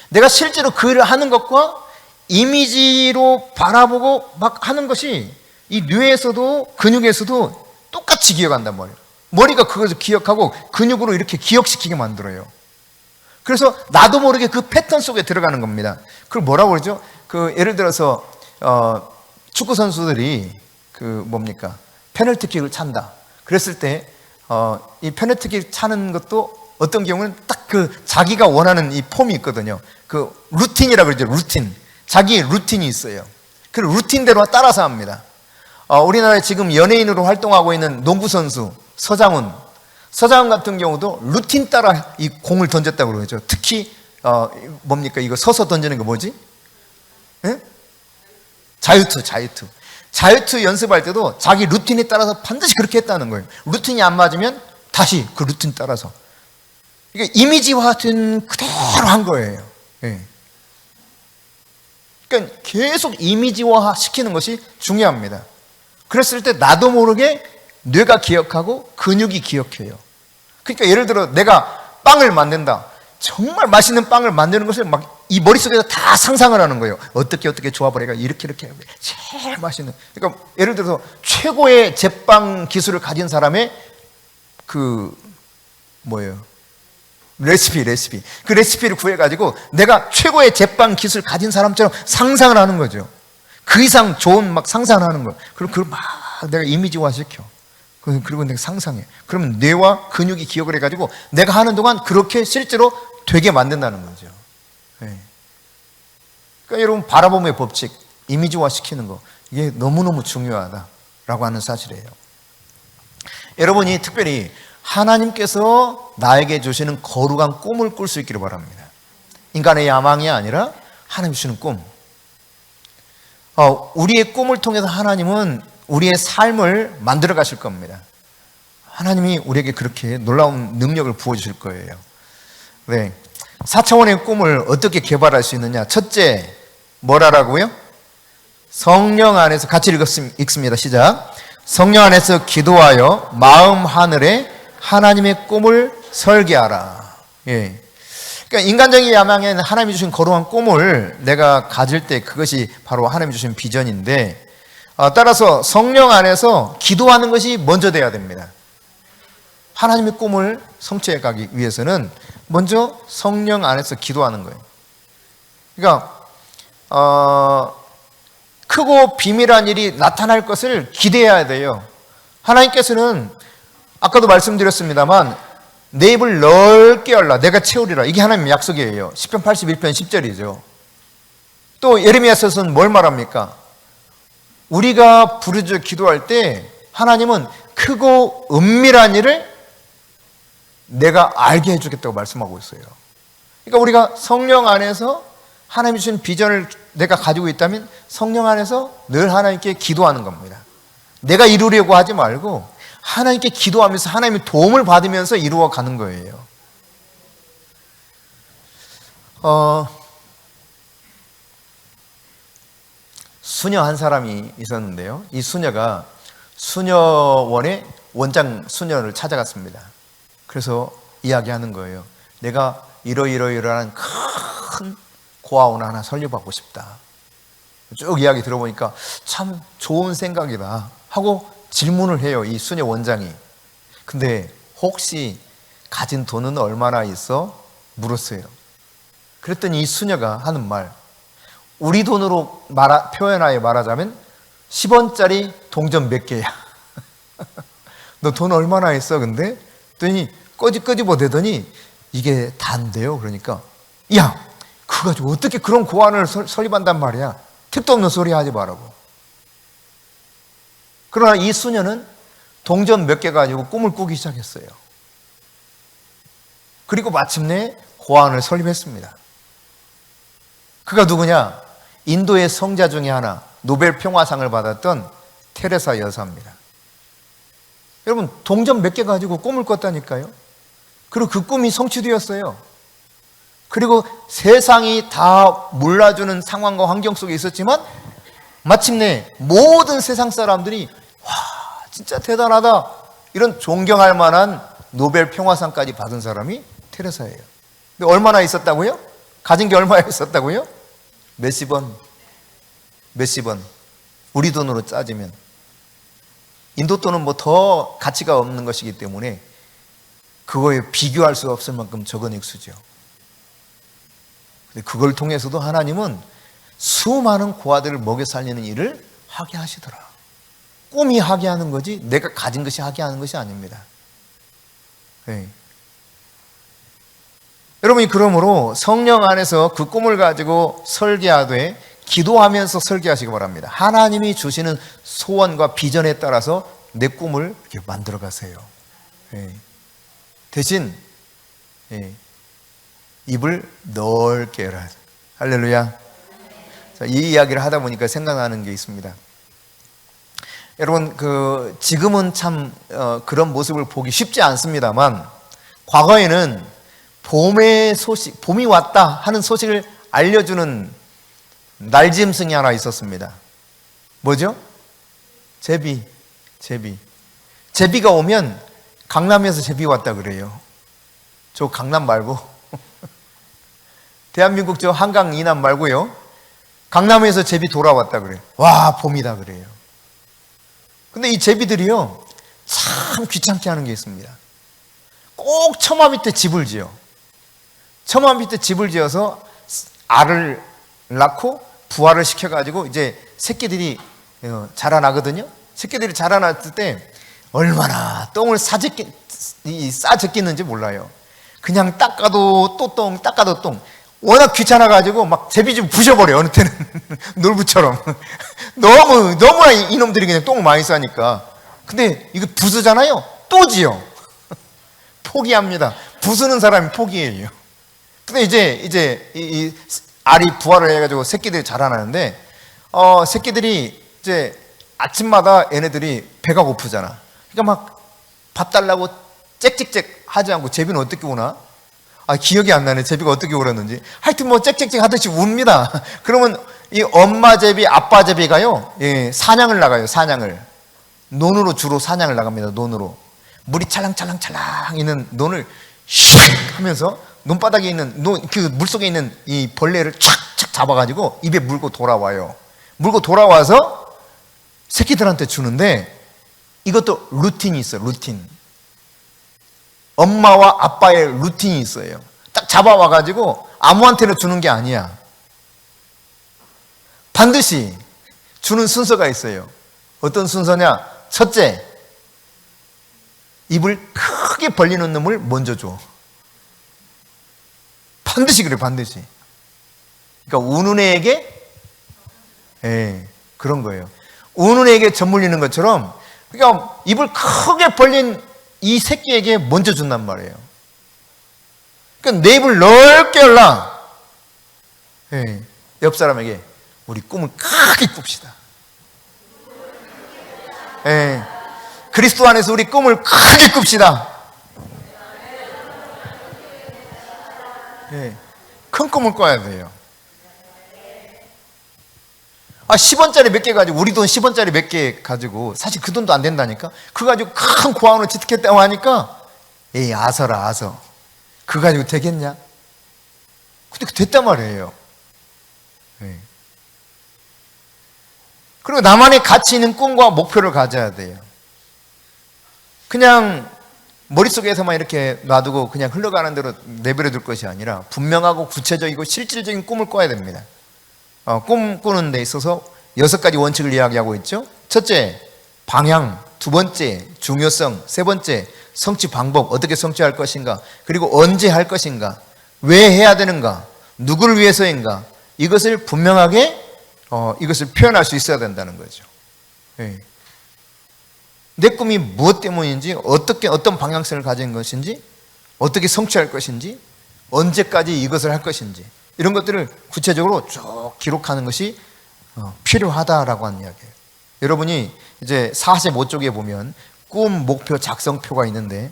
내가 실제로 그 일을 하는 것과 이미지로 바라보고 막 하는 것이 이 뇌에서도 근육에서도 똑같이 기억한단 말이에요. 머리가 그것을 기억하고 근육으로 이렇게 기억시키게 만들어요. 그래서 나도 모르게 그 패턴 속에 들어가는 겁니다. 그걸 뭐라고 그러죠? 예를 들어서 축구 선수들이 페널티킥을 찬다. 그랬을 때 이 페널티킥 차는 것도 어떤 경우는 딱 자기가 원하는 이 폼이 있거든요. 그 루틴이라고 그러죠. 루틴. 자기 루틴이 있어요. 그 루틴대로 따라서 합니다. 우리나라에 지금 연예인으로 활동하고 있는 농구 선수 서장훈 같은 경우도 루틴 따라 이 공을 던졌다고 그러죠. 특히 이거 서서 던지는 거 뭐지? 예? 자유투 연습할 때도 자기 루틴에 따라서 반드시 그렇게 했다는 거예요. 루틴이 안 맞으면 다시 그 루틴 따라서. 이게 이미지화된 그대로 한 거예요. 예. 그러니까 계속 이미지화 시키는 것이 중요합니다. 그랬을 때 나도 모르게 뇌가 기억하고 근육이 기억해요. 그러니까 예를 들어 내가 빵을 만든다. 정말 맛있는 빵을 만드는 것을 막 이 머릿속에서 다 상상을 하는 거예요. 어떻게 조합을 해가 이렇게 제일 맛있는. 그러니까 예를 들어서 최고의 제빵 기술을 가진 사람의 그 뭐예요? 레시피. 그 레시피를 구해가지고 내가 최고의 제빵 기술 가진 사람처럼 상상을 하는 거죠. 그 이상 좋은 막 상상을 하는 거예요. 그럼 그걸 막 내가 이미지화 시켜. 그리고 내가 상상해. 그러면 뇌와 근육이 기억을 해가지고 내가 하는 동안 그렇게 실제로 되게 만든다는 거죠. 네. 그러니까 여러분 바라봄의 법칙, 이미지화 시키는 거, 이게 너무너무 중요하다라고 하는 사실이에요. 여러분이 특별히 하나님께서 나에게 주시는 거룩한 꿈을 꿀 수 있기를 바랍니다. 인간의 야망이 아니라 하나님 주시는 꿈. 우리의 꿈을 통해서 하나님은 우리의 삶을 만들어 가실 겁니다. 하나님이 우리에게 그렇게 놀라운 능력을 부어주실 거예요. 네. 4차원의 꿈을 어떻게 개발할 수 있느냐? 첫째, 뭐라고요? 성령 안에서 같이 읽습니다. 시작. 성령 안에서 기도하여 마음 하늘에 하나님의 꿈을 설계하라. 예. 그러니까 인간적인 야망에는 하나님이 주신 거룩한 꿈을 내가 가질 때 그것이 바로 하나님이 주신 비전인데, 따라서 성령 안에서 기도하는 것이 먼저 돼야 됩니다. 하나님의 꿈을 성취해 가기 위해서는 먼저 성령 안에서 기도하는 거예요. 그러니까 크고 비밀한 일이 나타날 것을 기대해야 돼요. 하나님께서는 아까도 말씀드렸습니다만 내 입을 넓게 열라 내가 채우리라. 이게 하나님의 약속이에요. 시편 81편 10절이죠. 또 예레미야서는 뭘 말합니까? 우리가 부르짖어 기도할 때 하나님은 크고 은밀한 일을 내가 알게 해주겠다고 말씀하고 있어요. 그러니까 우리가 성령 안에서 하나님이 주신 비전을 내가 가지고 있다면 성령 안에서 늘 하나님께 기도하는 겁니다. 내가 이루려고 하지 말고 하나님께 기도하면서 하나님의 도움을 받으면서 이루어 가는 거예요. 수녀 한 사람이 있었는데요. 이 수녀가 수녀원의 원장 수녀를 찾아갔습니다. 그래서 이야기하는 거예요. 내가 이러한 큰 고아원 하나 설립하고 싶다. 쭉 이야기 들어보니까 참 좋은 생각이다 하고 질문을 해요. 이 수녀 원장이. 근데 혹시 가진 돈은 얼마나 있어? 물었어요. 그랬더니 이 수녀가 하는 말, 우리 돈으로 표현하여 말하자면 10원짜리 동전 몇 개야. 너 돈 얼마나 있어? 근데 그랬더니 끄집어대더니 이게 다인데요. 그러니까 야, 그거 가지고 어떻게 그런 고안을 설립한단 말이야. 택도 없는 소리 하지 말라고. 그러나 이 수녀는 동전 몇 개 가지고 꿈을 꾸기 시작했어요. 그리고 마침내 고안을 설립했습니다. 그가 누구냐? 인도의 성자 중에 하나, 노벨 평화상을 받았던 테레사 여사입니다. 여러분, 동전 몇 개 가지고 꿈을 꿨다니까요. 그리고 그 꿈이 성취되었어요. 그리고 세상이 다 몰라주는 상황과 환경 속에 있었지만 마침내 모든 세상 사람들이 와, 진짜 대단하다, 이런 존경할 만한 노벨 평화상까지 받은 사람이 테레사예요. 근데 얼마나 있었다고요? 가진 게 얼마나 있었다고요? 몇십 원. 우리 돈으로 따지면 인도 돈은 뭐 더 가치가 없는 것이기 때문에 그거에 비교할 수 없을 만큼 적은 액수죠. 근데 그걸 통해서도 하나님은 수많은 고아들을 먹여 살리는 일을 하게 하시더라. 꿈이 하게 하는 거지 내가 가진 것이 하게 하는 것이 아닙니다. 네. 여러분이 그러므로 성령 안에서 그 꿈을 가지고 설계하되 기도하면서 설계하시기 바랍니다. 하나님이 주시는 소원과 비전에 따라서 내 꿈을 이렇게 만들어 가세요. 네. 대신 입을 넓게 열어야 돼. 할렐루야. 자, 이 이야기를 하다 보니까 생각나는 게 있습니다. 여러분, 지금은 참 그런 모습을 보기 쉽지 않습니다만 과거에는 봄이 왔다 하는 소식을 알려주는 날짐승이 하나 있었습니다. 뭐죠? 제비가 오면 강남에서 제비 왔다 그래요. 저 강남 말고 대한민국 저 한강 이남 말고요, 강남에서 제비 돌아왔다 그래요. 와, 봄이다 그래요. 근데 이 제비들이요, 참 귀찮게 하는 게 있습니다. 꼭 처마 밑에 집을 지어. 처마 밑에 집을 지어서 알을 낳고 부화를 시켜가지고 이제 새끼들이 자라나거든요. 새끼들이 자라났을 때 얼마나 똥을 싸제끼는지 몰라요. 그냥 닦아도 또 똥, 닦아도 똥. 워낙 귀찮아가지고 막 제비집 부셔버려, 어느 때는. 놀부처럼. 너무나 이놈들이 그냥 똥을 많이 싸니까. 근데 이거 부수잖아요? 또 지어. 포기합니다. 부수는 사람이 포기해요. 근데 이제 이 알이 부화를 해가지고 새끼들이 자라나는데, 새끼들이 이제 아침마다 얘네들이 배가 고프잖아. 그러니까 막 밥 달라고 짹짹짹 하지 않고, 제비는 어떻게 우나? 기억이 안 나네. 제비가 어떻게 울었는지. 하여튼 뭐 짹짹짹 하듯이 웁니다. 그러면 이 엄마 제비, 아빠 제비가요, 사냥을 나가요, 사냥을. 논으로 주로 사냥을 나갑니다, 논으로. 물이 찰랑찰랑찰랑 있는 논을 슉 하면서 논바닥에 있는, 그 물속에 있는 이 벌레를 촥촥 잡아가지고 입에 물고 돌아와요. 물고 돌아와서 새끼들한테 주는데, 이것도 루틴이 있어요, 루틴. 엄마와 아빠의 루틴이 있어요. 딱 잡아와가지고 아무한테나 주는 게 아니야. 반드시 주는 순서가 있어요. 어떤 순서냐? 첫째, 입을 크게 벌리는 놈을 먼저 줘. 반드시 그래, 반드시. 그러니까 우는 애에게, 그런 거예요. 우는 애에게 젖 물리는 것처럼, 그러니까 입을 크게 벌린 이 새끼에게 먼저 준단 말이에요. 그러니까 내 입을 넓게 열라. 옆 사람에게 우리 꿈을 크게 꿉시다. 그리스도 안에서 우리 꿈을 크게 꿉시다. 큰 꿈을 꿔야 돼요. 10원짜리 몇 개 가지고, 우리 돈 10원짜리 몇 개 가지고, 사실 그 돈도 안 된다니까? 그거 가지고 큰 고아원을 짓겠다고 하니까, 아서라, 아서. 그거 가지고 되겠냐? 근데 됐단 말이에요. 그리고 나만의 가치 있는 꿈과 목표를 가져야 돼요. 그냥 머릿속에서만 이렇게 놔두고 그냥 흘러가는 대로 내버려 둘 것이 아니라 분명하고 구체적이고 실질적인 꿈을 꿔야 됩니다. 꿈 꾸는 데 있어서 6가지 원칙을 이야기하고 있죠. 첫째, 방향. 두 번째, 중요성. 세 번째, 성취 방법. 어떻게 성취할 것인가. 그리고 언제 할 것인가. 왜 해야 되는가. 누구를 위해서인가. 이것을 분명하게 이것을 표현할 수 있어야 된다는 거죠. 내 꿈이 무엇 때문인지, 어떤 방향성을 가진 것인지, 어떻게 성취할 것인지, 언제까지 이것을 할 것인지, 이런 것들을 구체적으로 쭉 기록하는 것이 필요하다라고 하는 이야기예요. 여러분이 이제 45쪽에 보면 꿈 목표 작성표가 있는데,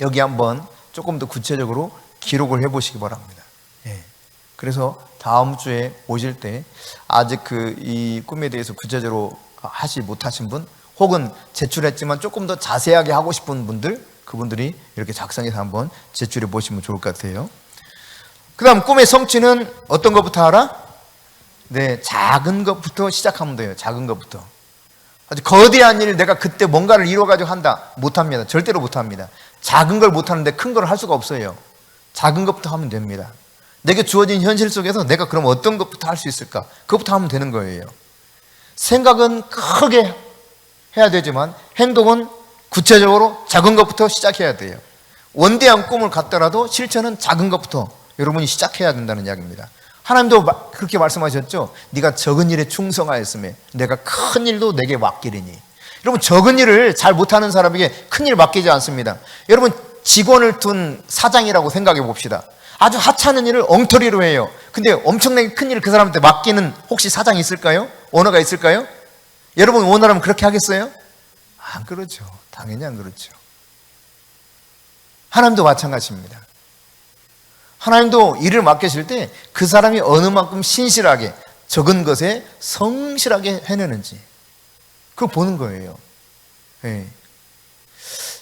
여기 한번 조금 더 구체적으로 기록을 해보시기 바랍니다. 그래서 다음 주에 오실 때 아직 이 꿈에 대해서 구체적으로 하지 못하신 분, 혹은 제출했지만 조금 더 자세하게 하고 싶은 분들, 그분들이 이렇게 작성해서 한번 제출해 보시면 좋을 것 같아요. 그 다음 꿈의 성취는 어떤 것부터 알아? 작은 것부터 시작하면 돼요. 작은 것부터. 아주 거대한 일, 내가 그때 뭔가를 이루어가지고 한다. 못합니다. 절대로 못합니다. 작은 걸 못하는데 큰 걸 할 수가 없어요. 작은 것부터 하면 됩니다. 내게 주어진 현실 속에서 내가 그럼 어떤 것부터 할 수 있을까? 그것부터 하면 되는 거예요. 생각은 크게 해야 되지만 행동은 구체적으로 작은 것부터 시작해야 돼요. 원대한 꿈을 갖더라도 실천은 작은 것부터 여러분이 시작해야 된다는 이야기입니다. 하나님도 그렇게 말씀하셨죠. 네가 적은 일에 충성하였으며 내가 큰 일도 내게 맡기리니. 여러분, 적은 일을 잘 못하는 사람에게 큰 일 맡기지 않습니다. 여러분, 직원을 둔 사장이라고 생각해 봅시다. 아주 하찮은 일을 엉터리로 해요. 근데 엄청나게 큰 일을 그 사람한테 맡기는 혹시 사장이 있을까요? 오너가 있을까요? 여러분, 오너라면 그렇게 하겠어요? 안 그렇죠. 당연히 안 그렇죠. 하나님도 마찬가지입니다. 하나님도 일을 맡기실 때 그 사람이 어느 만큼 신실하게 적은 것에 성실하게 해내는지 그걸 보는 거예요.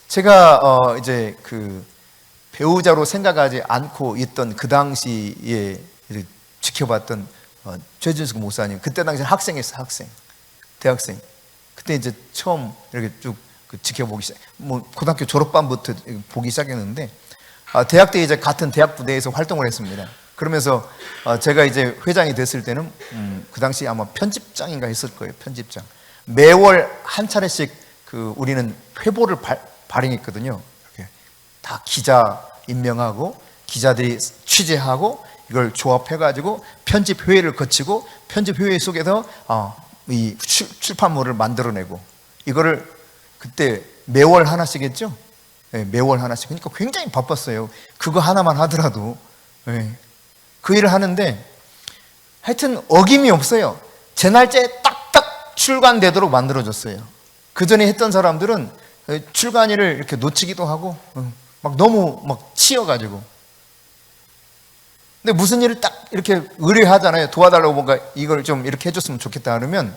제가 이제 배우자로 생각하지 않고 있던 그 당시에 지켜봤던 최진숙 목사님, 그때 당시 학생이었어요. 학생, 대학생. 그때 이제 처음 이렇게 쭉 지켜보기 시작, 뭐 고등학교 졸업반부터 보기 시작했는데, 대학 때 이제 같은 대학 부대에서 활동을 했습니다. 그러면서 제가 이제 회장이 됐을 때는 그 당시 아마 편집장인가 했을 거예요. 편집장. 매월 한 차례씩 우리는 회보를 발행했거든요. 이렇게 다 기자 임명하고 기자들이 취재하고 이걸 조합해가지고 편집 회의를 거치고 편집 회의 속에서 이 출판물을 만들어내고, 이거를 그때 매월 하나씩 했죠. 네, 매월 하나씩. 그러니까 굉장히 바빴어요. 그거 하나만 하더라도. 네. 그 일을 하는데 하여튼 어김이 없어요. 제 날짜에 딱딱 출간되도록 만들어줬어요. 그 전에 했던 사람들은 출간일을 이렇게 놓치기도 하고 막 너무 막 치여가지고. 근데 무슨 일을 딱 이렇게 의뢰하잖아요. 도와달라고, 뭔가 이걸 좀 이렇게 해줬으면 좋겠다 그러면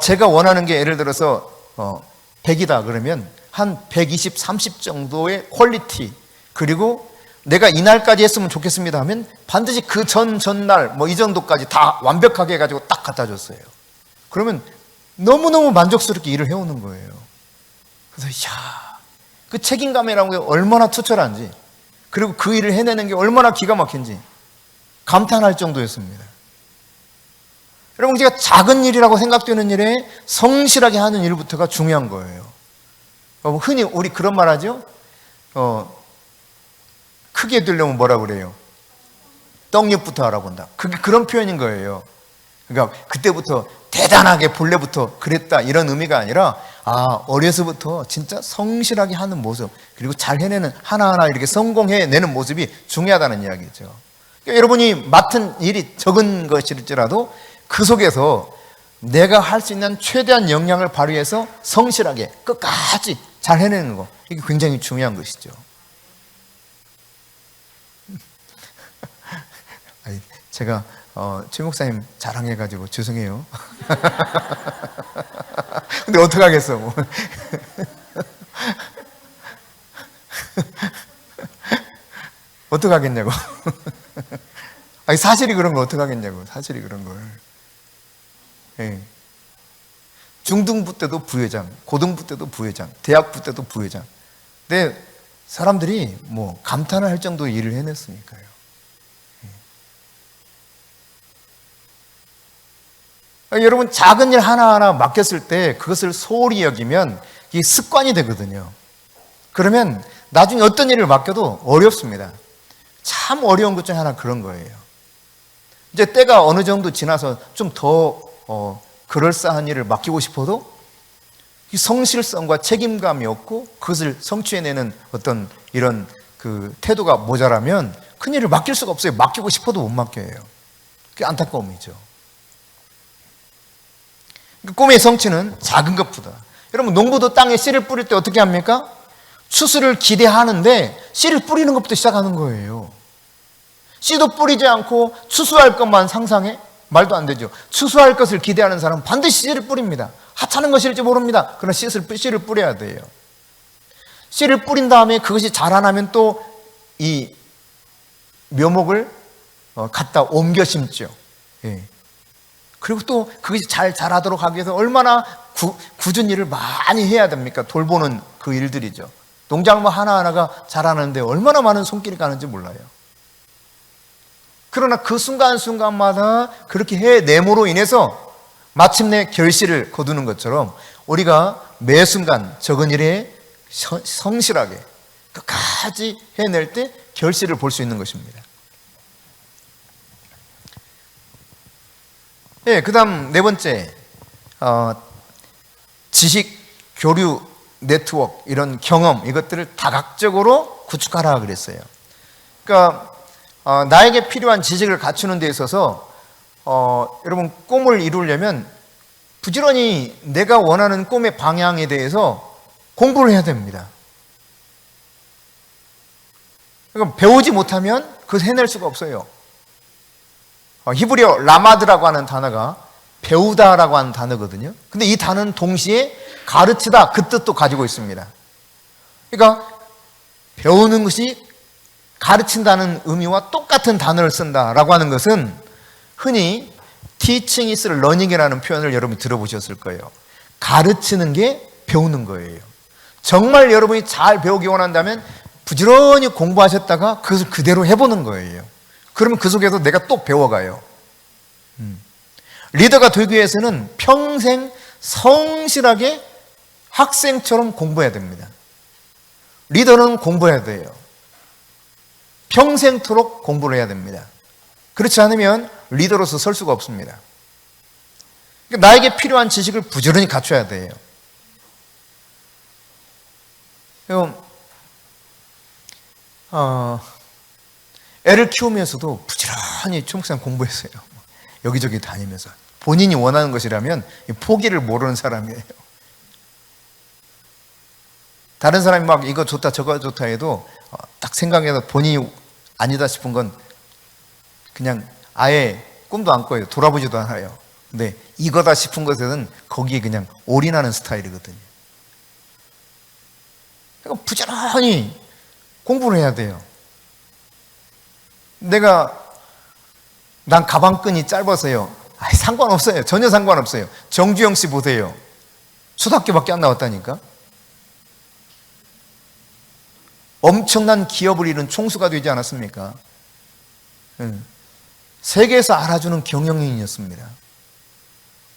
제가 원하는 게 예를 들어서 100이다 그러면 한 120, 30 정도의 퀄리티, 그리고 내가 이날까지 했으면 좋겠습니다 하면 반드시 그 전날 뭐 이 정도까지 다 완벽하게 해가지고 딱 갖다 줬어요. 그러면 너무너무 만족스럽게 일을 해오는 거예요. 그래서 그 책임감이라는 게 얼마나 투철한지, 그리고 그 일을 해내는 게 얼마나 기가 막힌지 감탄할 정도였습니다. 여러분, 제가 작은 일이라고 생각되는 일에 성실하게 하는 일부터가 중요한 거예요. 흔히 우리 그런 말 하죠. 크게 되려면 뭐라 그래요? 떡잎부터 알아본다. 그게 그런 표현인 거예요. 그러니까 그때부터 대단하게 본래부터 그랬다 이런 의미가 아니라, 어려서부터 진짜 성실하게 하는 모습, 그리고 잘 해내는, 하나하나 이렇게 성공해내는 모습이 중요하다는 이야기죠. 그러니까 여러분이 맡은 일이 적은 것일지라도 그 속에서 내가 할 수 있는 최대한 역량을 발휘해서 성실하게 끝까지 잘 해내는 거, 이게 굉장히 중요한 것이죠. 제가 최 목사님 자랑해가지고 죄송해요. 근데 어떡하겠어 뭐. 어떡하겠냐고. 사실이 그런 걸 어떡하겠냐고. 사실이 그런 걸. 예. 중등부 때도 부회장, 고등부 때도 부회장, 대학부 때도 부회장. 근데 사람들이 뭐 감탄을 할 정도의 일을 해냈으니까요. 여러분, 작은 일 하나하나 맡겼을 때 그것을 소홀히 여기면 이게 습관이 되거든요. 그러면 나중에 어떤 일을 맡겨도 어렵습니다. 참 어려운 것 중에 하나 그런 거예요. 이제 때가 어느 정도 지나서 좀 더 그럴싸한 일을 맡기고 싶어도 이 성실성과 책임감이 없고 그것을 성취해내는 어떤 이런 그 태도가 모자라면 큰 일을 맡길 수가 없어요. 맡기고 싶어도 못 맡겨요. 그게 안타까움이죠. 꿈의 성취는 작은 것보다. 여러분, 농부도 땅에 씨를 뿌릴 때 어떻게 합니까? 추수를 기대하는데 씨를 뿌리는 것부터 시작하는 거예요. 씨도 뿌리지 않고 추수할 것만 상상해? 말도 안 되죠. 추수할 것을 기대하는 사람은 반드시 씨를 뿌립니다. 하찮은 것일지 모릅니다. 그러나 씨를 뿌려야 돼요. 씨를 뿌린 다음에 그것이 자라나면 또 이 묘목을 갖다 옮겨 심죠. 예. 그리고 또 그것이 잘 자라도록 하기 위해서 얼마나 굳은 일을 많이 해야 됩니까? 돌보는 그 일들이죠. 농작물 하나하나가 자라는데 얼마나 많은 손길이 가는지 몰라요. 그러나 그 순간순간마다 그렇게 해냄으로 인해서 마침내 결실을 거두는 것처럼 우리가 매 순간 적은 일에 성실하게 끝까지 해낼 때 결실을 볼 수 있는 것입니다. 예, 그 다음 네 번째, 지식, 교류, 네트워크, 이런 경험, 이것들을 다각적으로 구축하라 그랬어요. 그러니까 나에게 필요한 지식을 갖추는 데 있어서 여러분, 꿈을 이루려면 부지런히 내가 원하는 꿈의 방향에 대해서 공부를 해야 됩니다. 그러니까 배우지 못하면 그것을 해낼 수가 없어요. 히브리어 라마드라고 하는 단어가 배우다라고 하는 단어거든요. 근데 이 단어는 동시에 가르치다 그 뜻도 가지고 있습니다. 그러니까 배우는 것이 가르친다는 의미와 똑같은 단어를 쓴다라고 하는 것은 흔히 teaching is learning이라는 표현을 여러분이 들어보셨을 거예요. 가르치는 게 배우는 거예요. 정말 여러분이 잘 배우기 원한다면 부지런히 공부하셨다가 그것을 그대로 해보는 거예요. 그러면 그 속에서 내가 또 배워가요. 리더가 되기 위해서는 평생 성실하게 학생처럼 공부해야 됩니다. 리더는 공부해야 돼요. 평생토록 공부를 해야 됩니다. 그렇지 않으면 리더로서 설 수가 없습니다. 그러니까 나에게 필요한 지식을 부지런히 갖춰야 돼요. 애를 키우면서도 부지런히 초목상 공부했어요. 여기저기 다니면서. 본인이 원하는 것이라면 포기를 모르는 사람이에요. 다른 사람이 막 이거 좋다 저거 좋다 해도 딱 생각해서 본인이 아니다 싶은 건 그냥 아예 꿈도 안 꿔요. 돌아보지도 않아요. 근데 이거다 싶은 것에는 거기에 그냥 올인하는 스타일이거든요. 그러니까 부지런히 공부를 해야 돼요. 난 가방끈이 짧아서요. 상관없어요. 전혀 상관없어요. 정주영 씨 보세요. 초등학교밖에 안 나왔다니까. 엄청난 기업을 이룬 총수가 되지 않았습니까? 세계에서 알아주는 경영인이었습니다.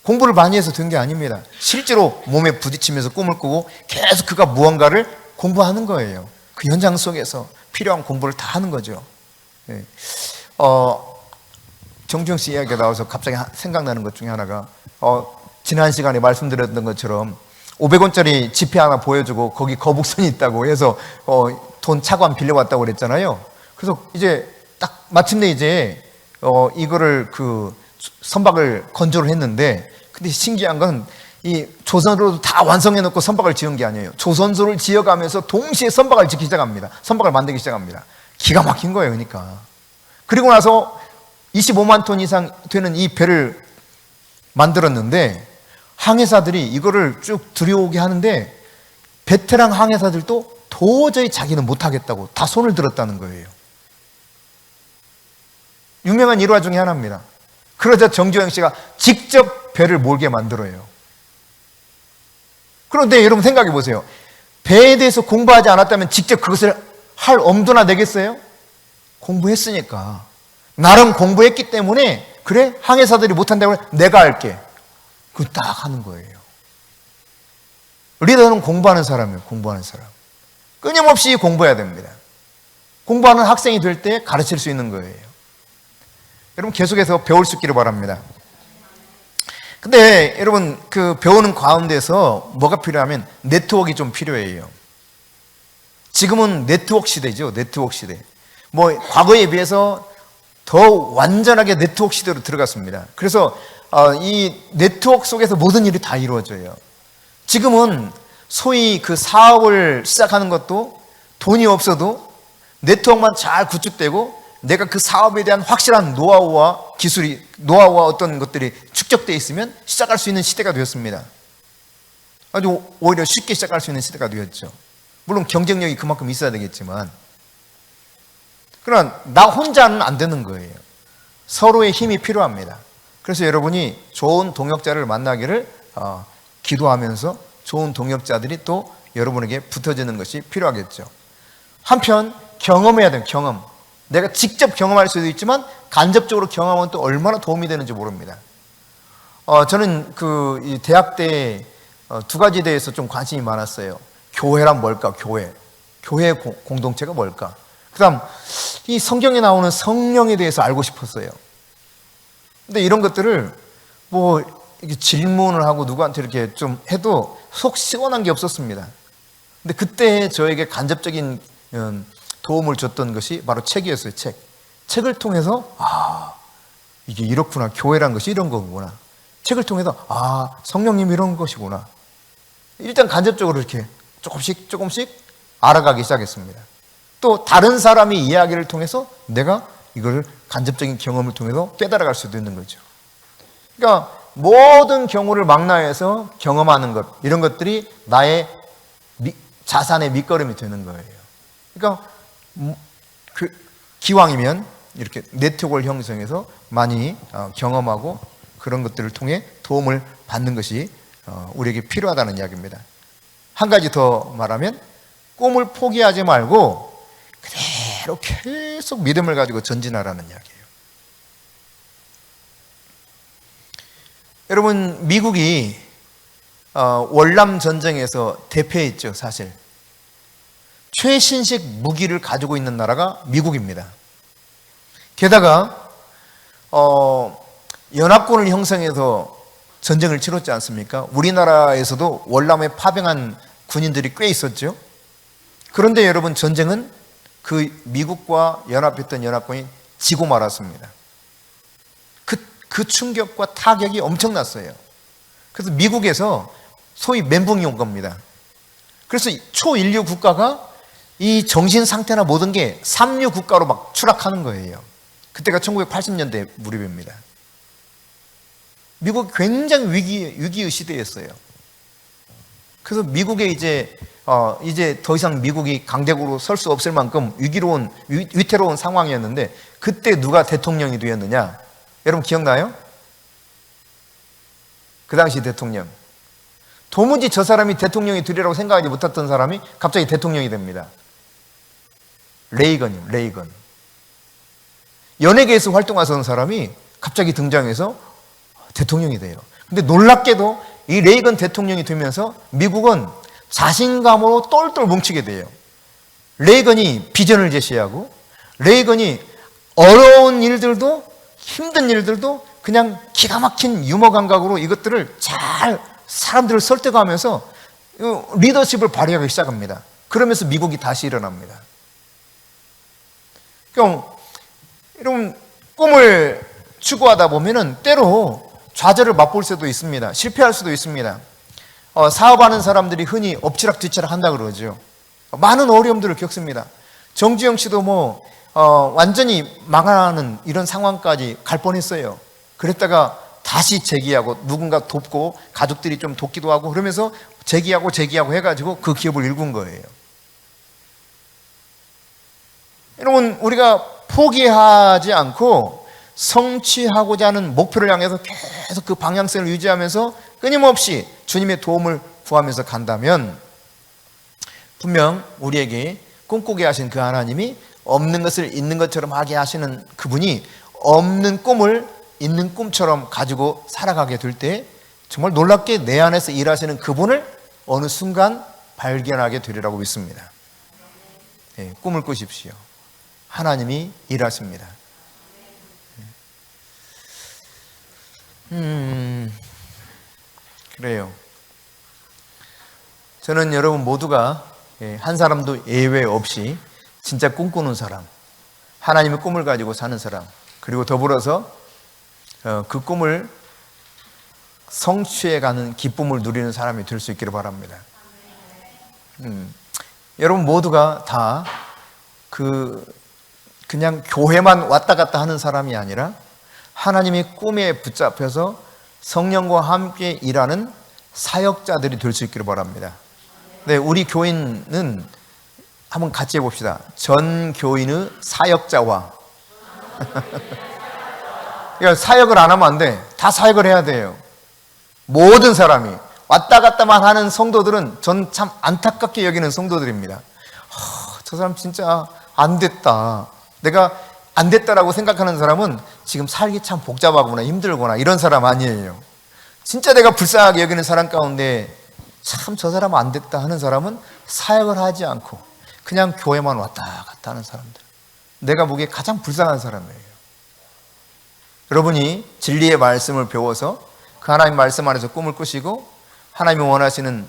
공부를 많이 해서 된 게 아닙니다. 실제로 몸에 부딪히면서 꿈을 꾸고 계속 그가 무언가를 공부하는 거예요. 그 현장 속에서 필요한 공부를 다 하는 거죠. 정주영 씨 이야기가 나와서 갑자기 생각나는 것 중에 하나가 지난 시간에 말씀드렸던 것처럼 500원짜리 지폐 하나 보여주고 거기 거북선이 있다고 해서 돈 차관 빌려왔다고 그랬잖아요. 그래서 이제 딱 마침내 이제 이거를 그 선박을 건조를 했는데, 근데 신기한 건 이 조선소로 다 완성해 놓고 선박을 지은 게 아니에요. 조선소를 지어가면서 동시에 선박을 짓기 시작합니다. 선박을 만들기 시작합니다. 기가 막힌 거예요. 그러니까 그리고 나서 25만 톤 이상 되는 이 배를 만들었는데 항해사들이 이거를 쭉 들여오게 하는데 베테랑 항해사들도 도저히 자기는 못하겠다고 다 손을 들었다는 거예요. 유명한 일화 중에 하나입니다. 그러자 정주영 씨가 직접 배를 몰게 만들어요. 그런데 여러분 생각해 보세요. 배에 대해서 공부하지 않았다면 직접 그것을 할 엄두나 내겠어요? 공부했으니까. 나름 공부했기 때문에 그래? 항해사들이 못한다고 해? 내가 할게. 그거 딱 하는 거예요. 리더는 공부하는 사람이에요. 공부하는 사람. 끊임없이 공부해야 됩니다. 공부하는 학생이 될 때 가르칠 수 있는 거예요. 여러분 계속해서 배울 수 있기를 바랍니다. 근데 여러분 그 배우는 가운데서 뭐가 필요하면 네트워크가 좀 필요해요. 지금은 네트워크 시대죠. 네트워크 시대. 뭐 과거에 비해서 더 완전하게 네트워크 시대로 들어갔습니다. 그래서 이 네트워크 속에서 모든 일이 다 이루어져요. 지금은 소위 그 사업을 시작하는 것도 돈이 없어도 네트워크만 잘 구축되고 내가 그 사업에 대한 확실한 노하우와 노하우와 어떤 것들이 축적되어 있으면 시작할 수 있는 시대가 되었습니다. 아주 오히려 쉽게 시작할 수 있는 시대가 되었죠. 물론 경쟁력이 그만큼 있어야 되겠지만, 그러나 나 혼자는 안 되는 거예요. 서로의 힘이 필요합니다. 그래서 여러분이 좋은 동역자를 만나기를 기도하면서 좋은 동역자들이 또 여러분에게 붙어지는 것이 필요하겠죠. 한편 경험해야 돼요. 경험. 내가 직접 경험할 수도 있지만 간접적으로 경험하면 또 얼마나 도움이 되는지 모릅니다. 저는 이 대학 때 두 가지 대해서 좀 관심이 많았어요. 교회란 뭘까? 교회 공동체가 뭘까? 그다음 이 성경에 나오는 성령에 대해서 알고 싶었어요. 근데 이런 것들을 뭐 이렇게 질문을 하고 누구한테 이렇게 좀 해도 속 시원한 게 없었습니다. 근데 그때 저에게 간접적인 도움을 줬던 것이 바로 책이었어요. 책을 통해서 이게 이렇구나. 교회란 것이 이런 거구나. 책을 통해서 성령님이 이런 것이구나. 일단 간접적으로 이렇게 조금씩 알아가기 시작했습니다. 또 다른 사람의 이야기를 통해서 내가 이걸 간접적인 경험을 통해서 깨달아갈 수도 있는 거죠. 그러니까 모든 경우를 망라해서 경험하는 것, 이런 것들이 나의 자산의 밑거름이 되는 거예요. 그러니까 기왕이면 이렇게 네트워크를 형성해서 많이 경험하고 그런 것들을 통해 도움을 받는 것이 우리에게 필요하다는 이야기입니다. 한 가지 더 말하면 꿈을 포기하지 말고 그대로 계속 믿음을 가지고 전진하라는 이야기예요. 여러분, 미국이 월남 전쟁에서 대패했죠, 사실. 최신식 무기를 가지고 있는 나라가 미국입니다. 게다가 연합군을 형성해서 전쟁을 치렀지 않습니까? 우리나라에서도 월남에 파병한 군인들이 꽤 있었죠. 그런데 여러분, 전쟁은 그 미국과 연합했던 연합군이 지고 말았습니다. 그 충격과 타격이 엄청났어요. 그래서 미국에서 소위 멘붕이 온 겁니다. 그래서 초인류 국가가 이 정신 상태나 모든 게 삼류 국가로 막 추락하는 거예요. 그때가 1980년대 무렵입니다. 미국 굉장히 위기의 시대였어요. 그래서 미국에 이제 더 이상 미국이 강대국으로 설 수 없을 만큼 위태로운 상황이었는데, 그때 누가 대통령이 되었느냐? 여러분 기억나요? 그 당시 대통령. 도무지 저 사람이 대통령이 되리라고 생각하지 못했던 사람이 갑자기 대통령이 됩니다. 레이건. 연예계에서 활동하던 사람이 갑자기 등장해서 대통령이 돼요. 근데 놀랍게도 이 레이건 대통령이 되면서 미국은 자신감으로 똘똘 뭉치게 돼요. 레이건이 비전을 제시하고, 레이건이 어려운 일들도 힘든 일들도 그냥 기가 막힌 유머 감각으로 이것들을 잘 사람들을 설득하면서 리더십을 발휘하기 시작합니다. 그러면서 미국이 다시 일어납니다. 그러니까 여러분, 꿈을 추구하다 보면은 때로 좌절을 맛볼 수도 있습니다. 실패할 수도 있습니다. 사업하는 사람들이 흔히 엎치락뒤치락 한다 그러죠. 많은 어려움들을 겪습니다. 정주영 씨도 완전히 망하는 이런 상황까지 갈 뻔했어요. 그랬다가 다시 재기하고 누군가 돕고 가족들이 좀 돕기도 하고 그러면서 재기하고 해가지고 그 기업을 일군 거예요. 여러분, 우리가 포기하지 않고 성취하고자 하는 목표를 향해서 계속 그 방향성을 유지하면서 끊임없이 주님의 도움을 구하면서 간다면 분명 우리에게 꿈꾸게 하신 그 하나님이 없는 것을 있는 것처럼 하게 하시는 그분이 없는 꿈을 있는 꿈처럼 가지고 살아가게 될 때 정말 놀랍게 내 안에서 일하시는 그분을 어느 순간 발견하게 되리라고 믿습니다. 네, 꿈을 꾸십시오. 하나님이 일하십니다. 그래요. 저는 여러분 모두가 한 사람도 예외 없이 진짜 꿈꾸는 사람, 하나님의 꿈을 가지고 사는 사람, 그리고 더불어서 그 꿈을 성취해가는 기쁨을 누리는 사람이 될 수 있기를 바랍니다. 여러분 모두가 다 그냥 교회만 왔다 갔다 하는 사람이 아니라 하나님의 꿈에 붙잡혀서 성령과 함께 일하는 사역자들이 될 수 있기를 바랍니다. 네, 우리 교인은 한번 같이 해봅시다. 전 교인의 사역자와 그러니까 사역을 안 하면 안 돼. 다 사역을 해야 돼요. 모든 사람이 왔다 갔다만 하는 성도들은 전 참 안타깝게 여기는 성도들입니다. 저 사람 진짜 안 됐다. 내가 안 됐다라고 생각하는 사람은 지금 살기 참 복잡하거나 힘들거나 이런 사람 아니에요. 진짜 내가 불쌍하게 여기는 사람 가운데 참 저 사람 안 됐다 하는 사람은 사역을 하지 않고 그냥 교회만 왔다 갔다 하는 사람들. 내가 보기에 가장 불쌍한 사람이에요. 여러분이 진리의 말씀을 배워서 그 하나님 말씀 안에서 꿈을 꾸시고 하나님이 원하시는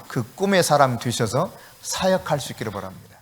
그 꿈의 사람이 되셔서 사역할 수 있기를 바랍니다.